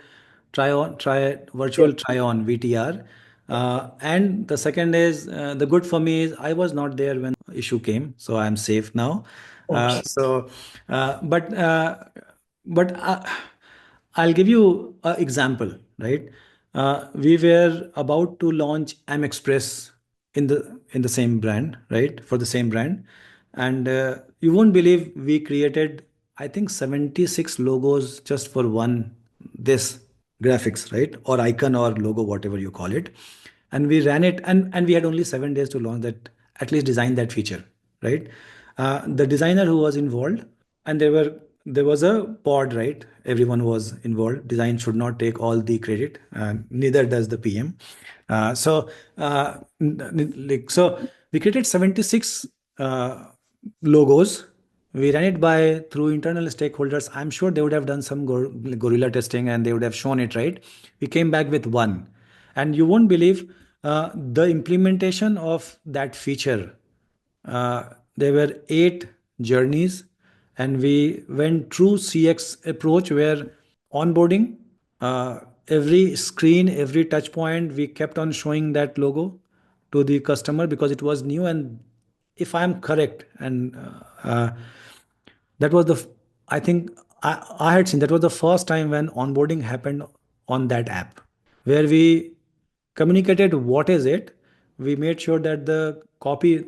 try on VTR. And the second is the good for me is I was not there when the issue came, so I'm safe now.
okay.
So, but I'll give you an example, right? We were about to launch M Express in the same brand, right? For the same brand, and you won't believe we created, I think, 76 logos just for one this graphics, right? Or icon or logo, whatever you call it. And we ran it, and we had only 7 days to launch that, at least design that feature, right? The designer who was involved, and there was a pod, right? Everyone was involved. Design should not take all the credit, neither does the PM. So we created 76 logos. We ran it by through internal stakeholders. I'm sure they would have done some gorilla testing and they would have shown it, right? We came back with one, and you won't believe the implementation of that feature. There were 8 journeys, and we went through CX approach where onboarding, every screen, every touch point, we kept on showing that logo to the customer because it was new. And if I'm correct, and that was I think I had seen that was the first time when onboarding happened on that app, where we communicated what is it. We made sure that the copy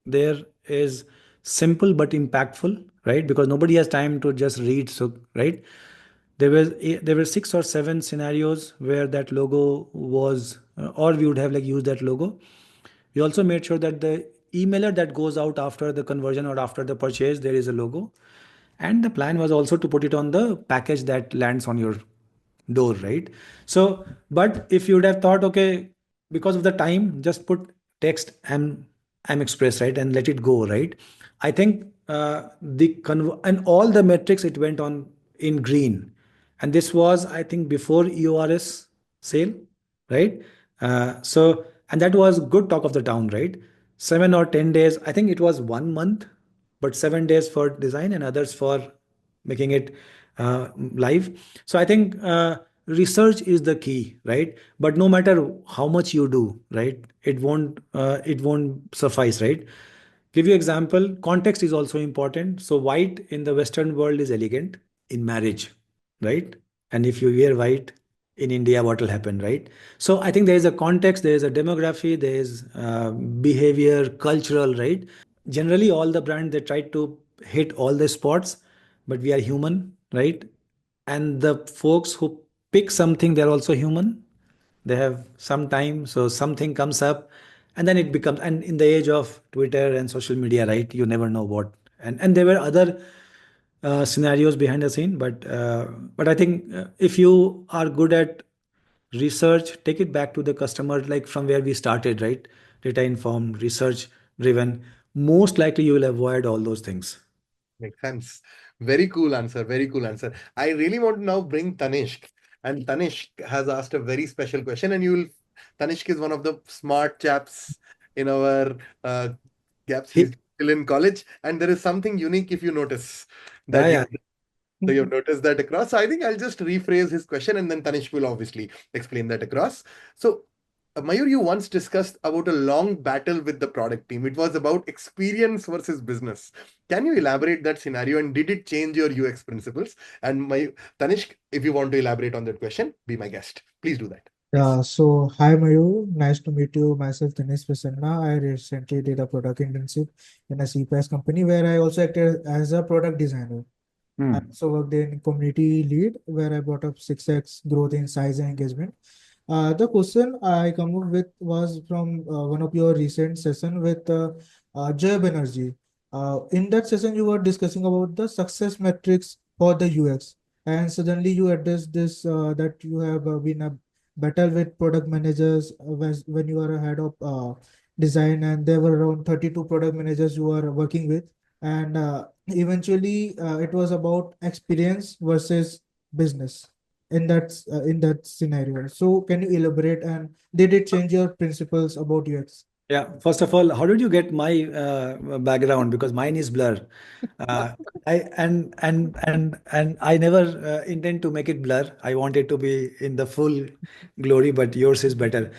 there is simple but impactful, right? Because nobody has time to just read. So, right, there were 6 or 7 scenarios where that logo was, or we would have like used that logo. We also made sure that the emailer that goes out after the conversion or after the purchase, there is a logo. And the plan was also to put it on the package that lands on your door, right? So, but if you would have thought, okay, because of the time, just put text M Express, right, and let it go, right? I think and all the metrics it went on in green, and this was, I think, before EORS sale, right? And that was good talk of the town, right? 7 or 10 days. I think it was 1 month, but 7 days for design and others for making it live. So I think research is the key, right? But no matter how much you do, right, it won't suffice, right? Give you example. Context is also important. So white in the Western world is elegant in marriage, right? And if you wear white in India, what will happen, right? So I think there is a context, there is a demography, there is behavior, cultural, right? Generally all the brands, they try to hit all the spots, but we are human, right? And the folks who pick something, they're also human. They have some time, so something comes up, and then it becomes, and in the age of Twitter and social media, right, you never know what. And there were other scenarios behind the scene, but I think if you are good at research, take it back to the customer, like from where we started, right? Data informed, research driven, most likely you will avoid all those things.
Makes sense. Very cool answer. Very cool answer. I really want to now bring Tanishk. And Tanishk has asked a very special question. And Tanishk is one of the smart chaps in our gaps.
He,
He's still in college. And there is something unique if you notice
yeah,
that
yeah.
so you've noticed that across. So I think I'll just rephrase his question and then Tanishk will obviously explain that across. So Mayur, you once discussed about a long battle with the product team. It was about experience versus business. Can you elaborate that scenario and did it change your UX principles? And my Tanishk, if you want to elaborate on that question, be my guest. Please do that.
Yeah, so hi Mayur, nice to meet you. Myself Dinesh Prasanna. I recently did a product internship in a CPaaS company where I also acted as a product designer. I
Hmm.
also worked in community lead where I brought up 6x growth in size and engagement. The question I come up with was from one of your recent session with Joy Banerjee. In that session, you were discussing about the success metrics for the UX, and suddenly you addressed this that you have been a battle with product managers when you are a head of design, and there were around 32 product managers you are working with, and eventually it was about experience versus business in that scenario. So can you elaborate and did it change your principles about UX?
Yeah, first of all, how did you get my background? Because mine is blur. Uh, and I never intend to make it blur. I want it to be in the full glory, but yours is better.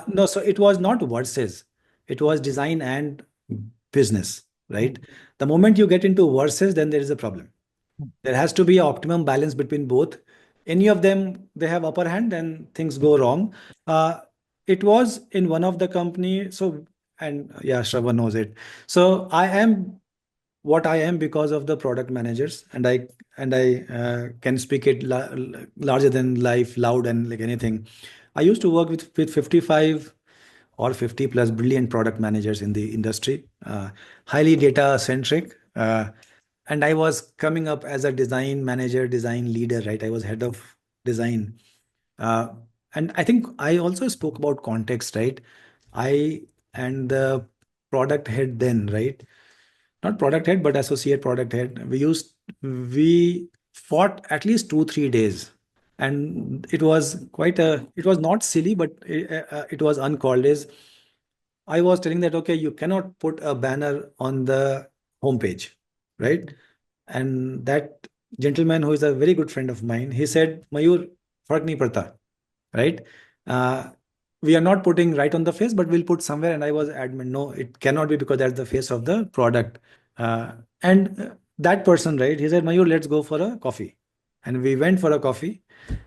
No, so it was not versus. It was design and business, right? The moment you get into versus, then there is a problem. There has to be an optimum balance between both. Any of them, they have upper hand, and things go wrong. Uh, it was in one of the company. So, and yeah, Shravan knows it. So I am what I am because of the product managers, and I can speak it larger than life, loud and like anything. I used to work with 55 or 50 plus brilliant product managers in the industry, highly data centric. And I was coming up as a design manager, design leader, right? I was head of design. Uh, and I think I also spoke about context, right? I and the product head then, right? Not product head, but associate product head. We fought at least 2 3 days, and it was not silly, but it was uncalled. Is I was telling that okay, you cannot put a banner on the homepage, right? And that gentleman who is a very good friend of mine, he said, Mayur, fark nahi padta, right? Uh, we are not putting right on the face, but we'll put somewhere. And I was adamant, no, it cannot be because that's the face of the product. And that person, right? He said, Mayur, let's go for a coffee. And we went for a coffee.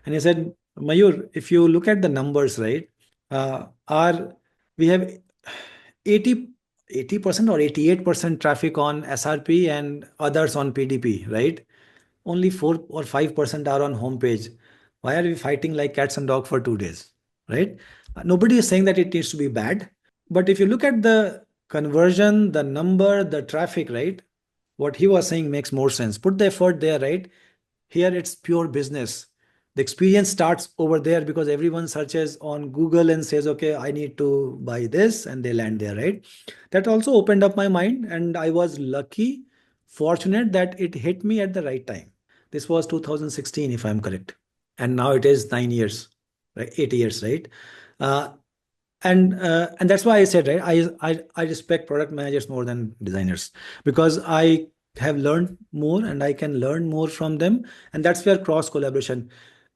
And he said, Mayur, if you look at the numbers, right? Our we have 80% or 88% traffic on SRP and others on PDP, right? Only 4 or 5% are on homepage. Why are we fighting like cats and dogs for 2 days, right? Nobody is saying that it needs to be bad. But if you look at the conversion, the number, the traffic, right? What he was saying makes more sense. Put the effort there, right? Here it's pure business. The experience starts over there because everyone searches on Google and says, okay, I need to buy this, and they land there, right? That also opened up my mind, and I was lucky, fortunate that it hit me at the right time. This was 2016, if I'm correct. And now it is 9 years, right? 8 years, right? Uh, and that's why I said, right, I respect product managers more than designers because I have learned more and I can learn more from them, and that's where cross collaboration.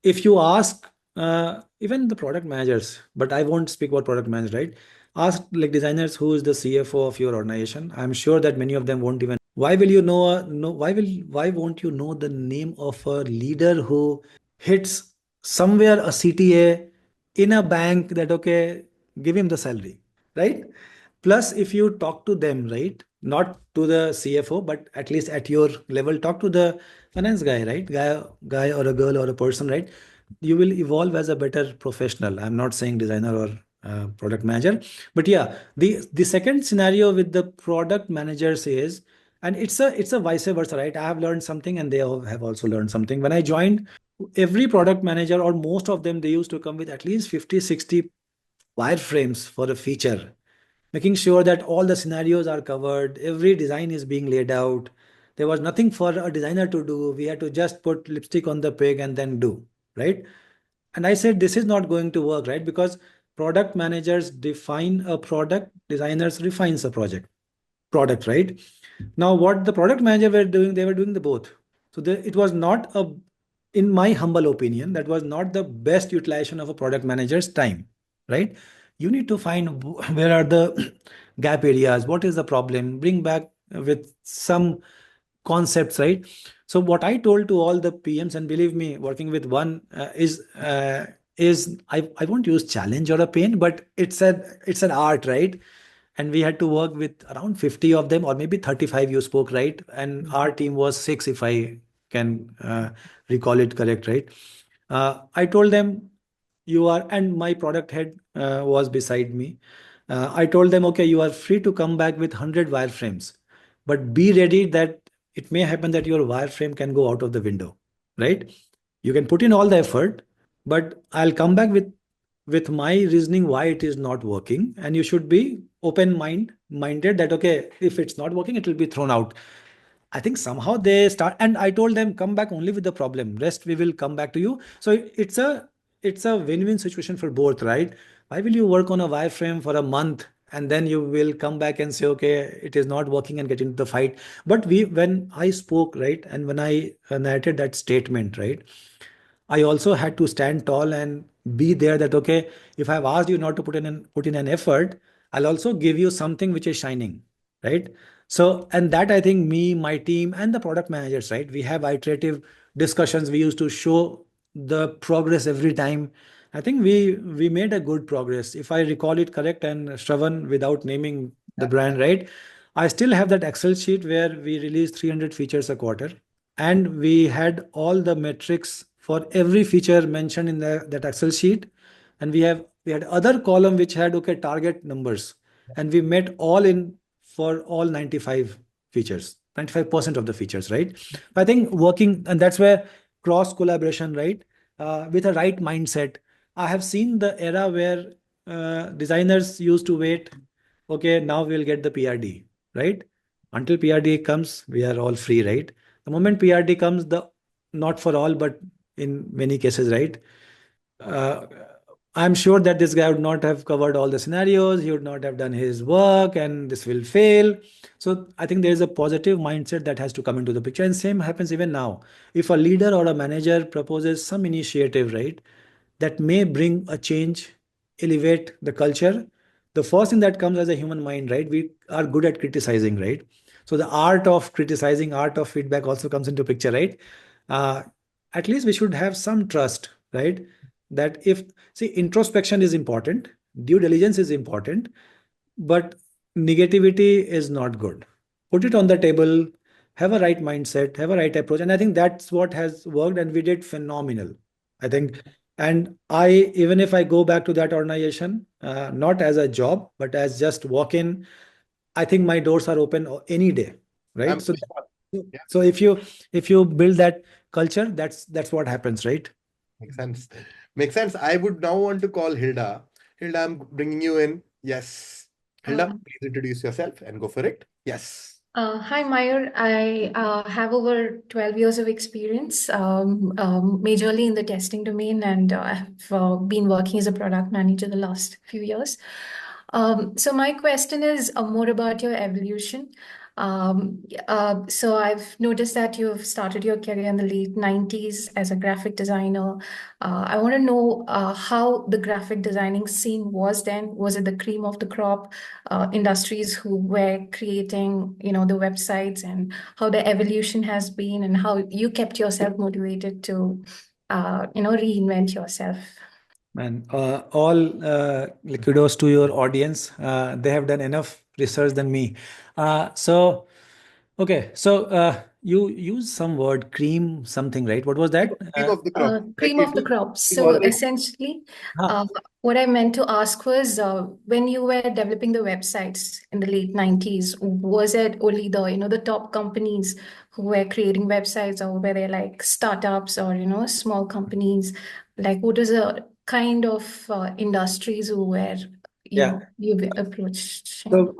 If you ask even the product managers, but I won't speak about product managers, right? Ask like designers who is the CFO of your organization. I'm sure that many of them won't even. Why will you know? Why won't you know the name of a leader who hits somewhere a CTA in a bank that okay, give him the salary, right? Plus, if you talk to them, right, not to the CFO, but at least at your level, talk to the finance guy, right? Guy or a girl or a person, right? You will evolve as a better professional. I'm not saying designer or product manager, but yeah, the second scenario with the product managers is, and it's a vice versa, right? I have learned something, and they have also learned something. When I joined, every product manager or most of them, they used to come with at least 50 60 wireframes for a feature, making sure that all the scenarios are covered, every design is being laid out. There was nothing for a designer to do. We had to just put lipstick on the pig and then do, right? And I said, this is not going to work, right? Because product managers define a product, designers refines a product, right? Now, what the product manager were doing, they were doing the both. So it was not a, in my humble opinion, that was not the best utilization of a product manager's time, right? You need to find where are the gap areas, what is the problem, bring back with some concepts, right? So what I told to all the PMs, and believe me, working with one is I won't use challenge or a pain, but it's an art, right? And we had to work with around 50 of them, or maybe 35, you spoke, right? And our team was 6, if I can recall it correct, right? I told them, you are, and my product head was beside me. I told them, okay, you are free to come back with 100 wireframes, but be ready that it may happen that your wireframe can go out of the window, right? You can put in all the effort, but I'll come back with my reasoning why it is not working, and you should be minded that okay, if it's not working, it will be thrown out. I think somehow they start, and I told them, come back only with the problem. Rest we will come back to you. So it's a win-win situation for both, right? Why will you work on a wireframe for a month and then you will come back and say, okay, it is not working and get into the fight? But when I spoke, right, and when I narrated that statement, right, I also had to stand tall and be there that okay, if I've asked you not to put in an effort, I'll also give you something which is shining, right? So, and that I think me, my team, and the product managers, right? We have iterative discussions. We used to show the progress every time. I think we made a good progress. If I recall it correct, and Shravan, without naming the brand, right? I still have that Excel sheet where we release 300 features a quarter, and we had all the metrics for every feature mentioned in that Excel sheet, and we had other column which had okay target numbers, and we met all in for all 95 features, 95% of the features, right? I think working, and that's where cross collaboration, right? With a right mindset. I have seen the era where designers used to wait, okay, now we'll get the PRD, right? Until PRD comes, we are all free, right? The moment PRD comes, the not for all, but in many cases, right? Uh, I'm sure that this guy would not have covered all the scenarios. He would not have done his work, and this will fail. So I think there is a positive mindset that has to come into the picture. And same happens even now. If a leader or a manager proposes some initiative, right, that may bring a change, elevate the culture, the first thing that comes as a human mind, right? We are good at criticizing, right? So the art of criticizing, art of feedback also comes into picture, right? Uh, at least we should have some trust, right? That if, see, introspection is important, due diligence is important, but negativity is not good. Put it on the table, have a right mindset, have a right approach. And I think that's what has worked, and we did phenomenal, I think. And even if I go back to that organization, not as a job, but as just walk in, I think my doors are open any day, right?
I'm
So,
sure. Yeah,
so if you build that culture, that's what happens, right?
makes sense. Makes sense. I would now want to call Hilda. Hilda, I'm bringing you in. Yes. Hilda,
Uh,
please introduce yourself and go for it. Yes.
Hi, Mayur. I have over 12 years of experience, majorly in the testing domain, and I've been working as a product manager the last few years. So my question is more about your evolution. So I've noticed that you've started your career in the late 90s as a graphic designer. I want to know how the graphic designing scene was then. Was it the cream of the crop? Industries who were creating, the websites, and how the evolution has been, and how you kept yourself motivated to, reinvent yourself.
Man, all like, kudos to your audience. They have done enough research than me. So, okay, so you use some word cream something, right? What was that?
Cream of the crop. Like
Cream
it
of the
was
crop. So
always.
essentially,
Huh,
what I meant to ask was, when you were developing the websites in the late 90s, was it only the top companies who were creating websites, or were they like startups, or, small companies? Like, what is the kind of industries who were
yeah.
you approached?
So,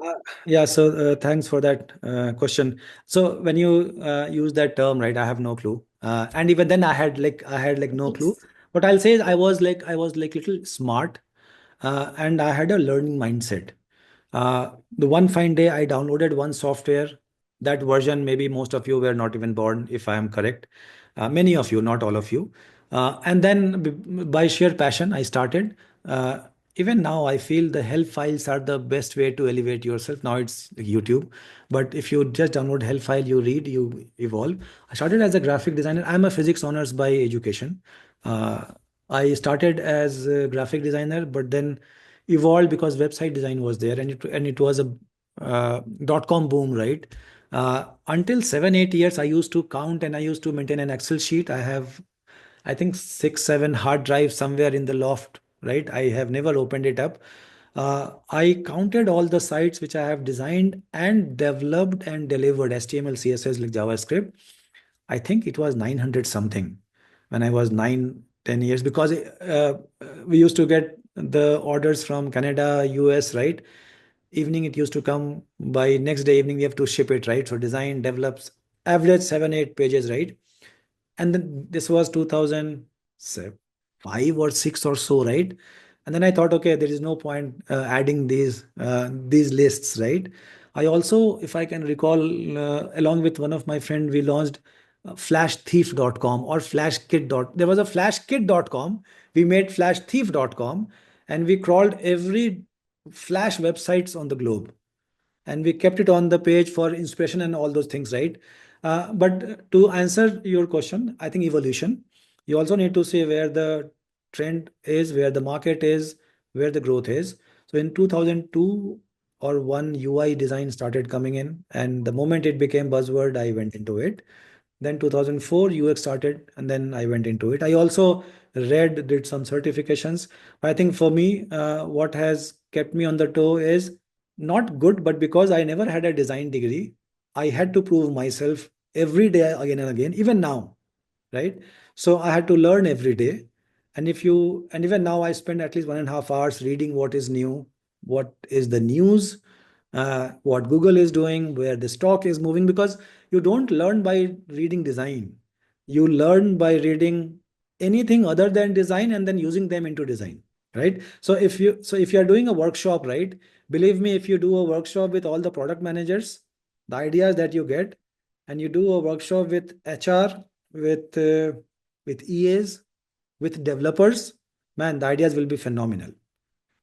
yeah, so thanks for that question. So when you use that term, right, I have no clue. And even then I had like no clue.
Yes.
What I'll say is I was like little smart, and I had a learning mindset. The one fine day I downloaded one software, that version, maybe most of you were not even born, if I am correct. Many of you, not all of you. And then by sheer passion, I started. even now I feel the help files are the best way to elevate yourself. Now it's like YouTube, but if you just download help file, you read, you evolve. I started as a graphic designer. I'm a physics honors by education. uh, I started as a graphic designer, but then evolved because website design was there, and it was a dot-com boom, right? Until 7 8 years I used to count, and I used to maintain an Excel sheet. I have, I think, 6 7 hard drives somewhere in the loft, right? I have never opened it up. I counted all the sites which I have designed and developed and delivered, HTML, CSS, like JavaScript. I think it was 900 something when I was 9 10 years, because we used to get the orders from Canada, US, right? Evening it used to come, by next day evening we have to ship it, right? So design, develops, average 7 8 pages, right? And then this was 2005 or 6 or so, right? And then I thought, okay, there is no point adding these lists, right? I also, if I can recall, along with one of my friend, we launched flashthief.com or flashkit dot there was a flashkit.com. We made flashthief.com, and we crawled every flash websites on the globe, and we kept it on the page for inspiration and all those things, right? But to answer your question, I think evolution. You also need to see where the trend is, where the market is, where the growth is. So in 2002 or one, UI design started coming in, and the moment it became buzzword, I went into it. Then 2004 UX started, and then I went into it. I also read, did some certifications. But I think for me, what has kept me on the toe is not good, but because I never had a design degree, I had to prove myself every day, again and again, even now, right? So I had to learn every day. And even now I spend at least 1.5 hours reading what is new, what is the news, what Google is doing, where the stock is moving, because you don't learn by reading design. You learn by reading anything other than design and then using them into design, right? So if you are doing a workshop, right? Believe me, if you do a workshop with all the product managers, the ideas that you get, and you do a workshop with HR, with EAs, with developers, man, the ideas will be phenomenal,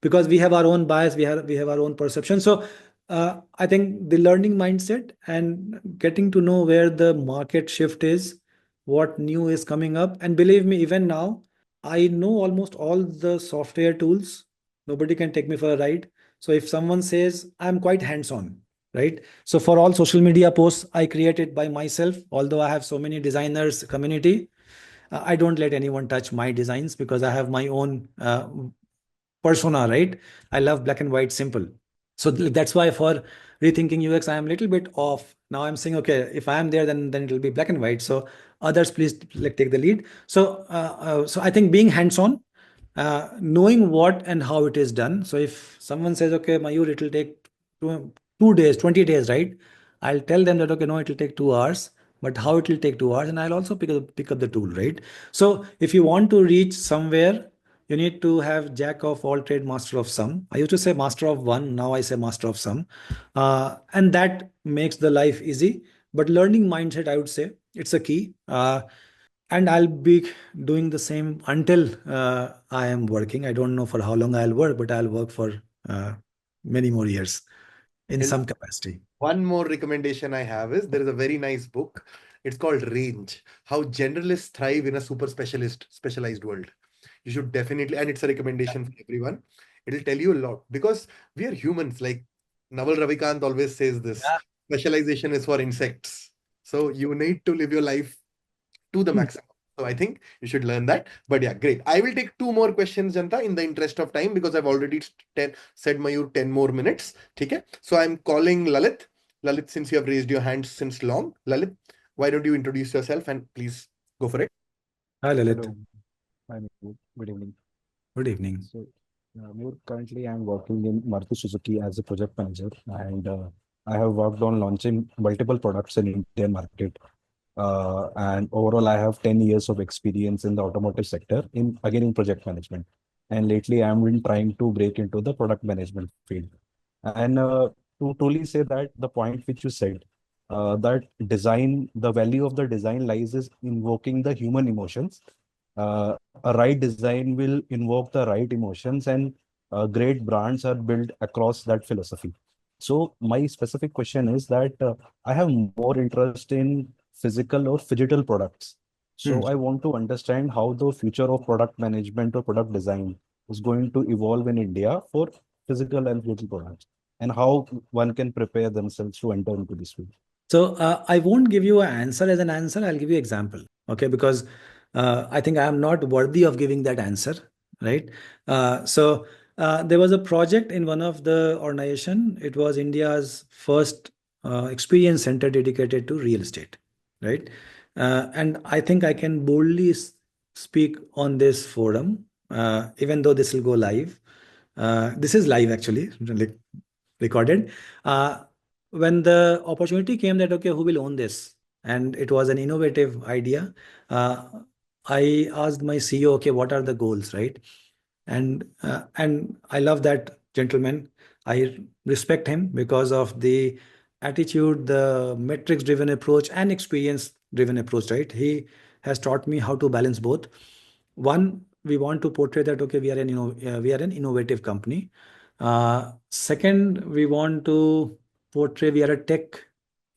because we have our own bias, we have our own perception. So I think the learning mindset and getting to know where the market shift is, what new is coming up. And believe me, even now I know almost all the software tools. Nobody can take me for a ride. So if someone says, I'm quite hands on, right? So for all social media posts I create it by myself, although I have so many designers community. I don't let anyone touch my designs, because I have my own persona, right? I love black and white, simple. So that's why for rethinking UX, I am a little bit off. Now I'm saying, okay, if I am there, then it will be black and white. So others, please, like, take the lead. So I think being hands-on, knowing what and how it is done. So if someone says, okay, Mayur, it will take 2 days, 20 days, right? I'll tell them that, okay, no, it will take 2 hours, but how it will take 2 hours, and I'll also pick up the tool, right? So if you want to reach somewhere, you need to have jack of all trade, master of some. I used to say master of one, now I say master of some. And that makes the life easy. But learning mindset, I would say, it's a key. And I'll be doing the same until I am working. I don't know for how long I'll work, but I'll work for uh, many more years in
And
some capacity.
one more recommendation I have is there is a very nice book. It's called Range: How Generalists Thrive in a Specialized World. You should definitely, and it's a recommendation for everyone. It'll tell you a lot because we are humans. Like Naval Ravikant always says this,
Yeah.
specialization is for insects. So you need to live your life to the maximum. So I think you should learn that. But yeah, great. I will take two more questions, Janta, in the interest of time because I've already said Mayur 10 more minutes. Okay. So I'm calling Lalit. Lalit, since you have raised your hand since long, Lalit, why don't you introduce yourself and please go for it.
Hi, Lalit.
Hello, hi, Mehul. Good evening.
Good evening.
So, Mehul, currently I'm working in Maruti Suzuki as a project manager, and I have worked on launching multiple products in Indian market. And overall, I have 10 years of experience in the automotive sector in project management. And lately, I'm been trying to break into the product management field. And to truly say that the point which you said, that design, the value of the design lies is invoking the human emotions. A right design will invoke the right emotions, and great brands are built across that philosophy. So my specific question is that I have more interest in physical or digital products.
Hmm.
So I want to understand how the future of product management or product design is going to evolve in India for physical and digital products, and how one can prepare themselves to enter into this field.
So I won't give you an answer as an answer. I'll give you example. Okay, because I think I am not worthy of giving that answer, right? There was a project in one of the organization. It was India's first experience center dedicated to real estate, right? And I think I can boldly speak on this forum, even though this will go live. This is live actually, like recorded. Uh, when the opportunity came that okay, who will own this, and it was an innovative idea, uh, I asked my CEO, okay, what are the goals, right? And I love that gentleman. I respect him because of the attitude, the metrics driven approach, and experience driven approach, right? He has taught me how to balance both. One, we want to portray that okay, we are an innovative company. Second, we want to portray we are a tech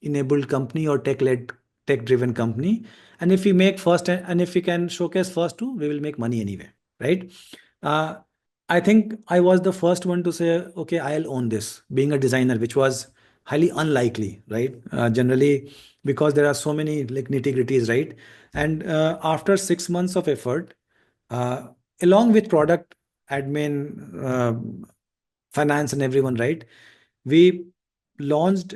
enabled company or tech led, tech driven company. And if we make first, and if we can showcase first two, we will make money anyway, right? uh, I think I was the first one to say okay, I'll own this, being a designer, which was highly unlikely, right? Generally, because there are so many like nitty gritties, right? And after 6 months of effort, uh, along with product admin, finance, and everyone, right? We launched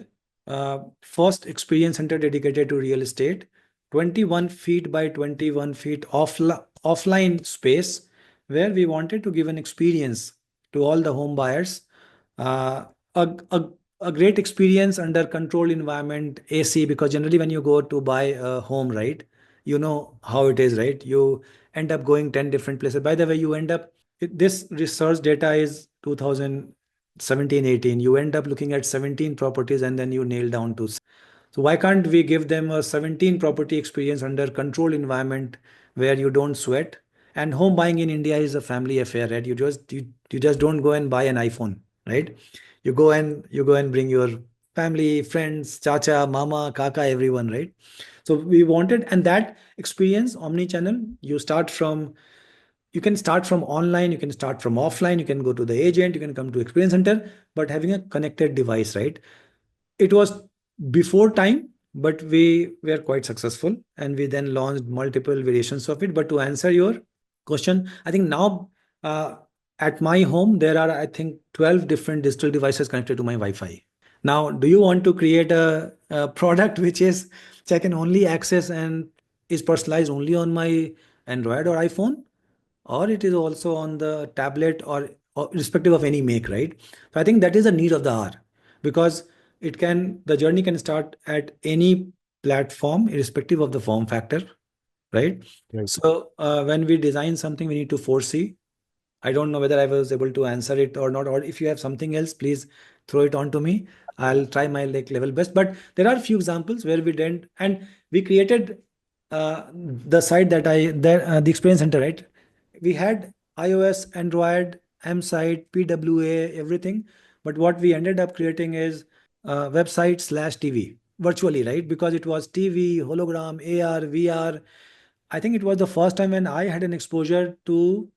first experience center dedicated to real estate, 21 feet by 21 feet offline space, where we wanted to give an experience to all the home buyers, uh, a, a, a great experience under controlled environment, AC, because generally when you go to buy a home, right, you know how it is, right? You end up going 10 different places. By the way, you end up, this research data is 2017-18. You end up looking at 17 properties and then you nail down to. So why can't we give them a 17 property experience under controlled environment where you don't sweat? And home buying in India is a family affair, right? You just don't go and buy an iPhone, right? You go and bring your family, friends, chacha, mama, kaka, everyone, right? So we wanted, and that experience, omni-channel, you can start from online, you can start from offline, you can go to the agent, you can come to experience center, but having a connected device, right? It was before time, but we were quite successful, and we then launched multiple variations of it. But to answer your question, I think now, uh, at my home there are, I think, 12 different digital devices connected to my Wi-Fi. Now, do you want to create a product which I can only access and is personalized only on my Android or iPhone, or it is also on the tablet, or irrespective of any make, right? So I think that is the need of the hour, because the journey can start at any platform irrespective of the form factor, right?
Right.
So when we design something, we need to foresee. I don't know whether I was able to answer it or not, or if you have something else, please throw it on to me. I'll try my like level best. But there are a few examples where we didn't, and we created the site the experience center, right? We had iOS, Android, M site, PWA, everything. But what we ended up creating is website slash TV virtually, right? Because it was TV, hologram, AR, VR. I think it was the first time when I had an exposure to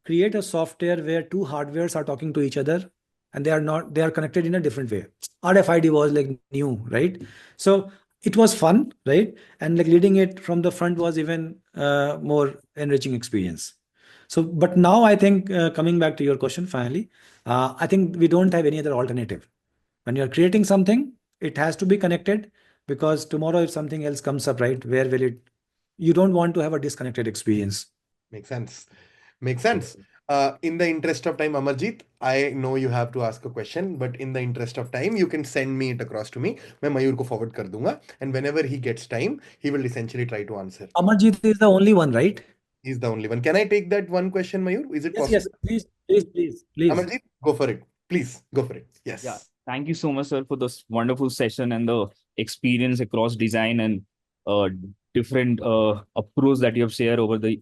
create a software where two hardwares are talking to each other, and they are connected in a different way. RFID was like new, right? So it was fun, right? And like leading it from the front was even more enriching experience. So but now I think, coming back to your question finally, I think we don't have any other alternative. When you're creating something, it has to be connected, because tomorrow if something else comes up, right, where will it, you don't want to have a disconnected experience.
Makes sense. Makes sense. In the interest of time, Amarjeet, I know you have to ask a question, but in the interest of time, you can send me it across to me. मैं मयूर को forward कर दूंगा, and whenever he gets time, he will essentially try to answer.
Amarjit is the only one, right?
He's the only one. Can I take that one question, Mayur? Is it
Yes, yes.
possible?
Please, please, please, please.
Amarjeet, go for it. Please, go for it.
Yeah,
Yes.
thank you so much, sir, for this wonderful session and the experience across design and uh, different approach that you have shared over the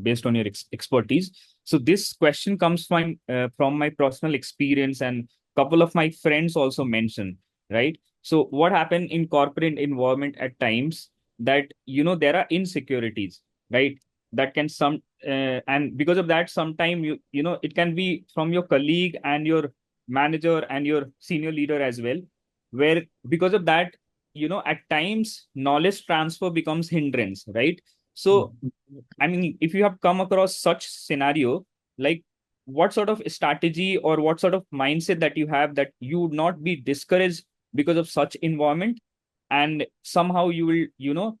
based on your expertise. So this question comes from my personal experience, and couple of my friends also mentioned, right? So what happened in corporate environment at times, that there are insecurities, right? That can and because of that, sometime it can be from your colleague and your manager and your senior leader as well, where because of that, at times knowledge transfer becomes hindrance, right? So I mean, if you have come across such scenario, like what sort of strategy or what sort of mindset that you have, that you would not be discouraged because of such environment, and somehow you will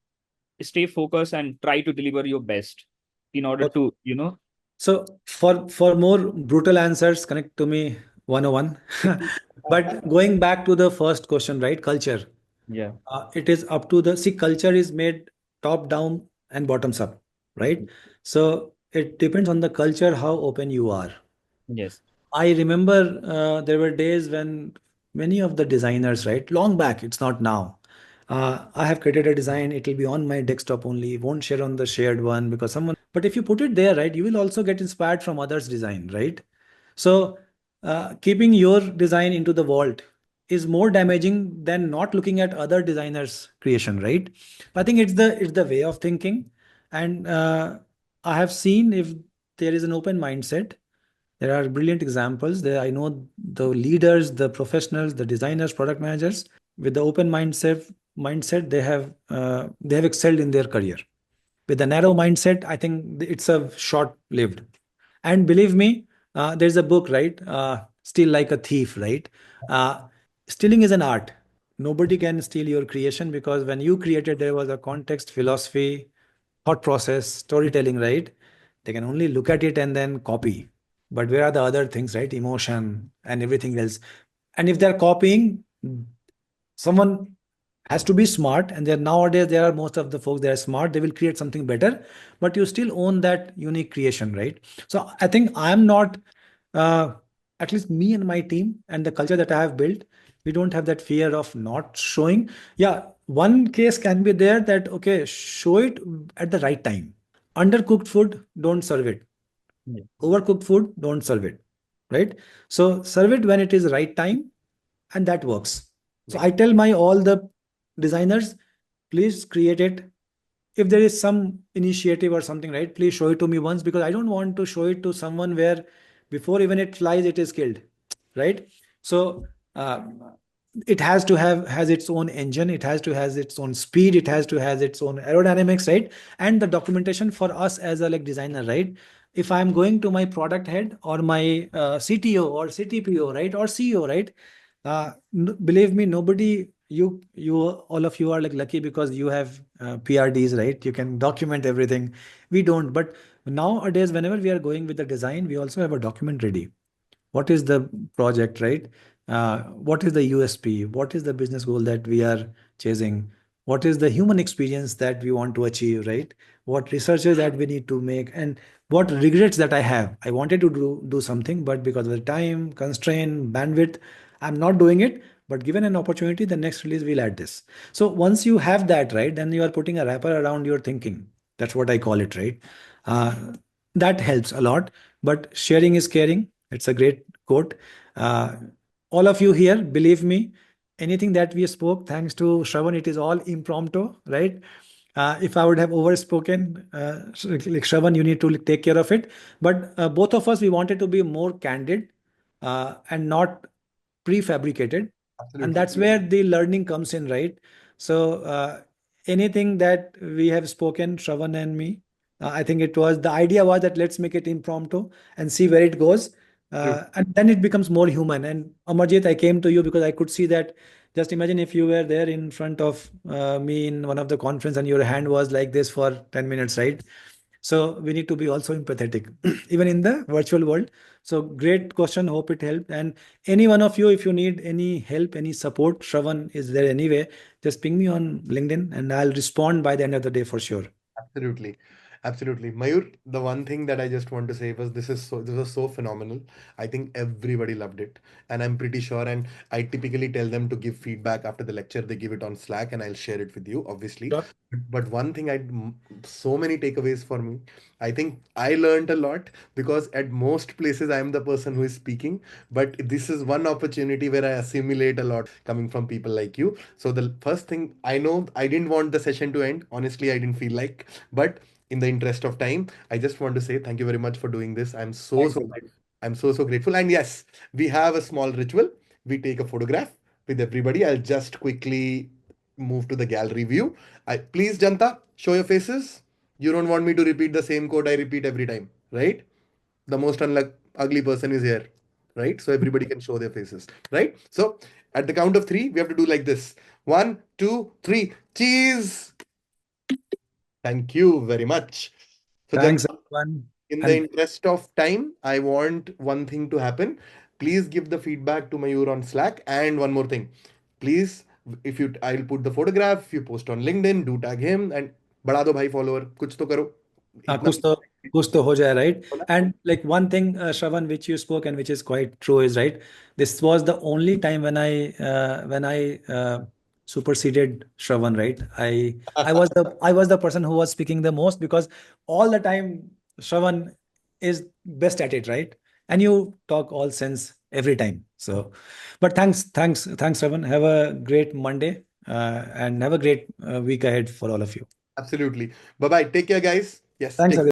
stay focused and try to deliver your best in order
Okay.
to
So for more brutal answers, connect to me 101. But going back to the first question, right? Culture.
yeah.
It is up to the, see, culture is made top down and bottoms up, right? So it depends on the culture, how open you are.
Yes.
I remember there were days when many of the designers, right, long back, it's not now. I have created a design, it will be on my desktop only, won't share on the shared one because someone, but if you put it there, right, you will also get inspired from others' design, right? So keeping your design into the vault is more damaging than not looking at other designers' creation, right? I think it's the way of thinking, and I have seen if there is an open mindset, there are brilliant examples. There, I know the leaders, the professionals, the designers, product managers with the open mindset they have excelled in their career. With the narrow mindset, I think it's a short-lived. And believe me, there's a book, right? Steal like a thief, right? Uh, Stealing is an art. Nobody can steal your creation because when you created, there was a context, philosophy, thought process, storytelling, right? They can only look at it and then copy. But where are the other things, right? Emotion and everything else. And if they're copying, someone has to be smart. And there nowadays there are most of the folks that are smart. They will create something better, but you still own that unique creation, right? So I think I'm not, uh, at least me and my team and the culture that I have built, we don't have that fear of not showing. Yeah, one case can be there that okay, show it at the right time. Undercooked food, don't serve it.
Yeah.
Overcooked food, don't serve it. Right? So serve it when it is right time, and that works. So I tell my all the designers, please create it. If there is some initiative or something, right, please show it to me once because I don't want to show it to someone where before even it flies, it is killed, right? So uh, it has to have has its own engine, it has to has its own speed, it has to has its own aerodynamics, right? And the documentation for us as a like designer, right? If I'm going to my product head or my CTO or CTPO, right, or CEO, right? Believe me, nobody, you all of you are like lucky because you have PRDs, right? You can document everything. We don't. But nowadays, whenever we are going with the design, we also have a document ready. What is the project, right? What is the USP? What is the business goal that we are chasing? What is the human experience that we want to achieve, right? What researches that we need to make, and what regrets that I have. I wanted to do something, but because of the time constraint, bandwidth, I'm not doing it. But given an opportunity, the next release we'll add this. So once you have that, right, then you are putting a wrapper around your thinking. That's what I call it, right? Uh, that helps a lot. But sharing is caring. It's a great quote. Uh, all of you here, believe me, anything that we spoke, thanks to Shravan, it is all impromptu, right? If I would have overspoken, like Shravan, you need to like, take care of it. But both of us, we wanted to be more candid and not prefabricated. And
Absolutely.
that's where the learning comes in, right? So anything that we have spoken, Shravan and me, I think it was the idea was that let's make it impromptu and see where it goes.
True.
And then it becomes more human. And Amarjit, I came to you because I could see that. Just imagine if you were there in front of me in one of the conference and your hand was like this for 10 minutes, right? So we need to be also empathetic, even in the virtual world. So great question. Hope it helped. And any one of you, if you need any help, any support, Shravan is there anyway. Just ping me on LinkedIn and I'll respond by the end of the day for sure.
Absolutely. Absolutely. Mayur, the one thing that I just want to say was this was so phenomenal. I think everybody loved it. And I'm pretty sure, and I typically tell them to give feedback after the lecture. They give it on Slack and I'll share it with you, obviously.
Sure.
But one thing so many takeaways for me. I think I learned a lot because at most places I am the person who is speaking. But this is one opportunity where I assimilate a lot coming from people like you. So the first thing I know, I didn't want the session to end. Honestly, I didn't feel like, but in the interest of time, I just want to say thank you very much for doing this.
Thanks a lot.
I'm so grateful. And yes, we have a small ritual. We take a photograph with everybody. I'll just quickly move to the gallery view. Please, Janta, show your faces. You don't want me to repeat the same code I repeat every time, right? The most ugly person is here, right? So everybody can show their faces, right? So at the count of three, we have to do like this. 1, 2, 3. Cheese. Thank you very much. So,
Thanks,
Janta,
everyone.
in the
And
interest of time, I want one thing to happen. Please give the feedback to Mayur on Slack. And one more thing, please, I'll put the photograph. If you post on LinkedIn, do tag him and बढ़ा दो भाई follower. कुछ तो करो.
हाँ,
इतना
कुछ तो हो जाए, right?
होना.
And like one thing, Shravan, which you spoke and which is quite true is right. This was the only time when I superseded Shravan, right? I was the person who was speaking the most because all the time Shravan is best at it, right? And you talk all sense every time. So, but thanks, Shravan. Have a great Monday and have a great week ahead for all of you.
Absolutely. Bye bye. Take care, guys. Yes.
Thanks,
Take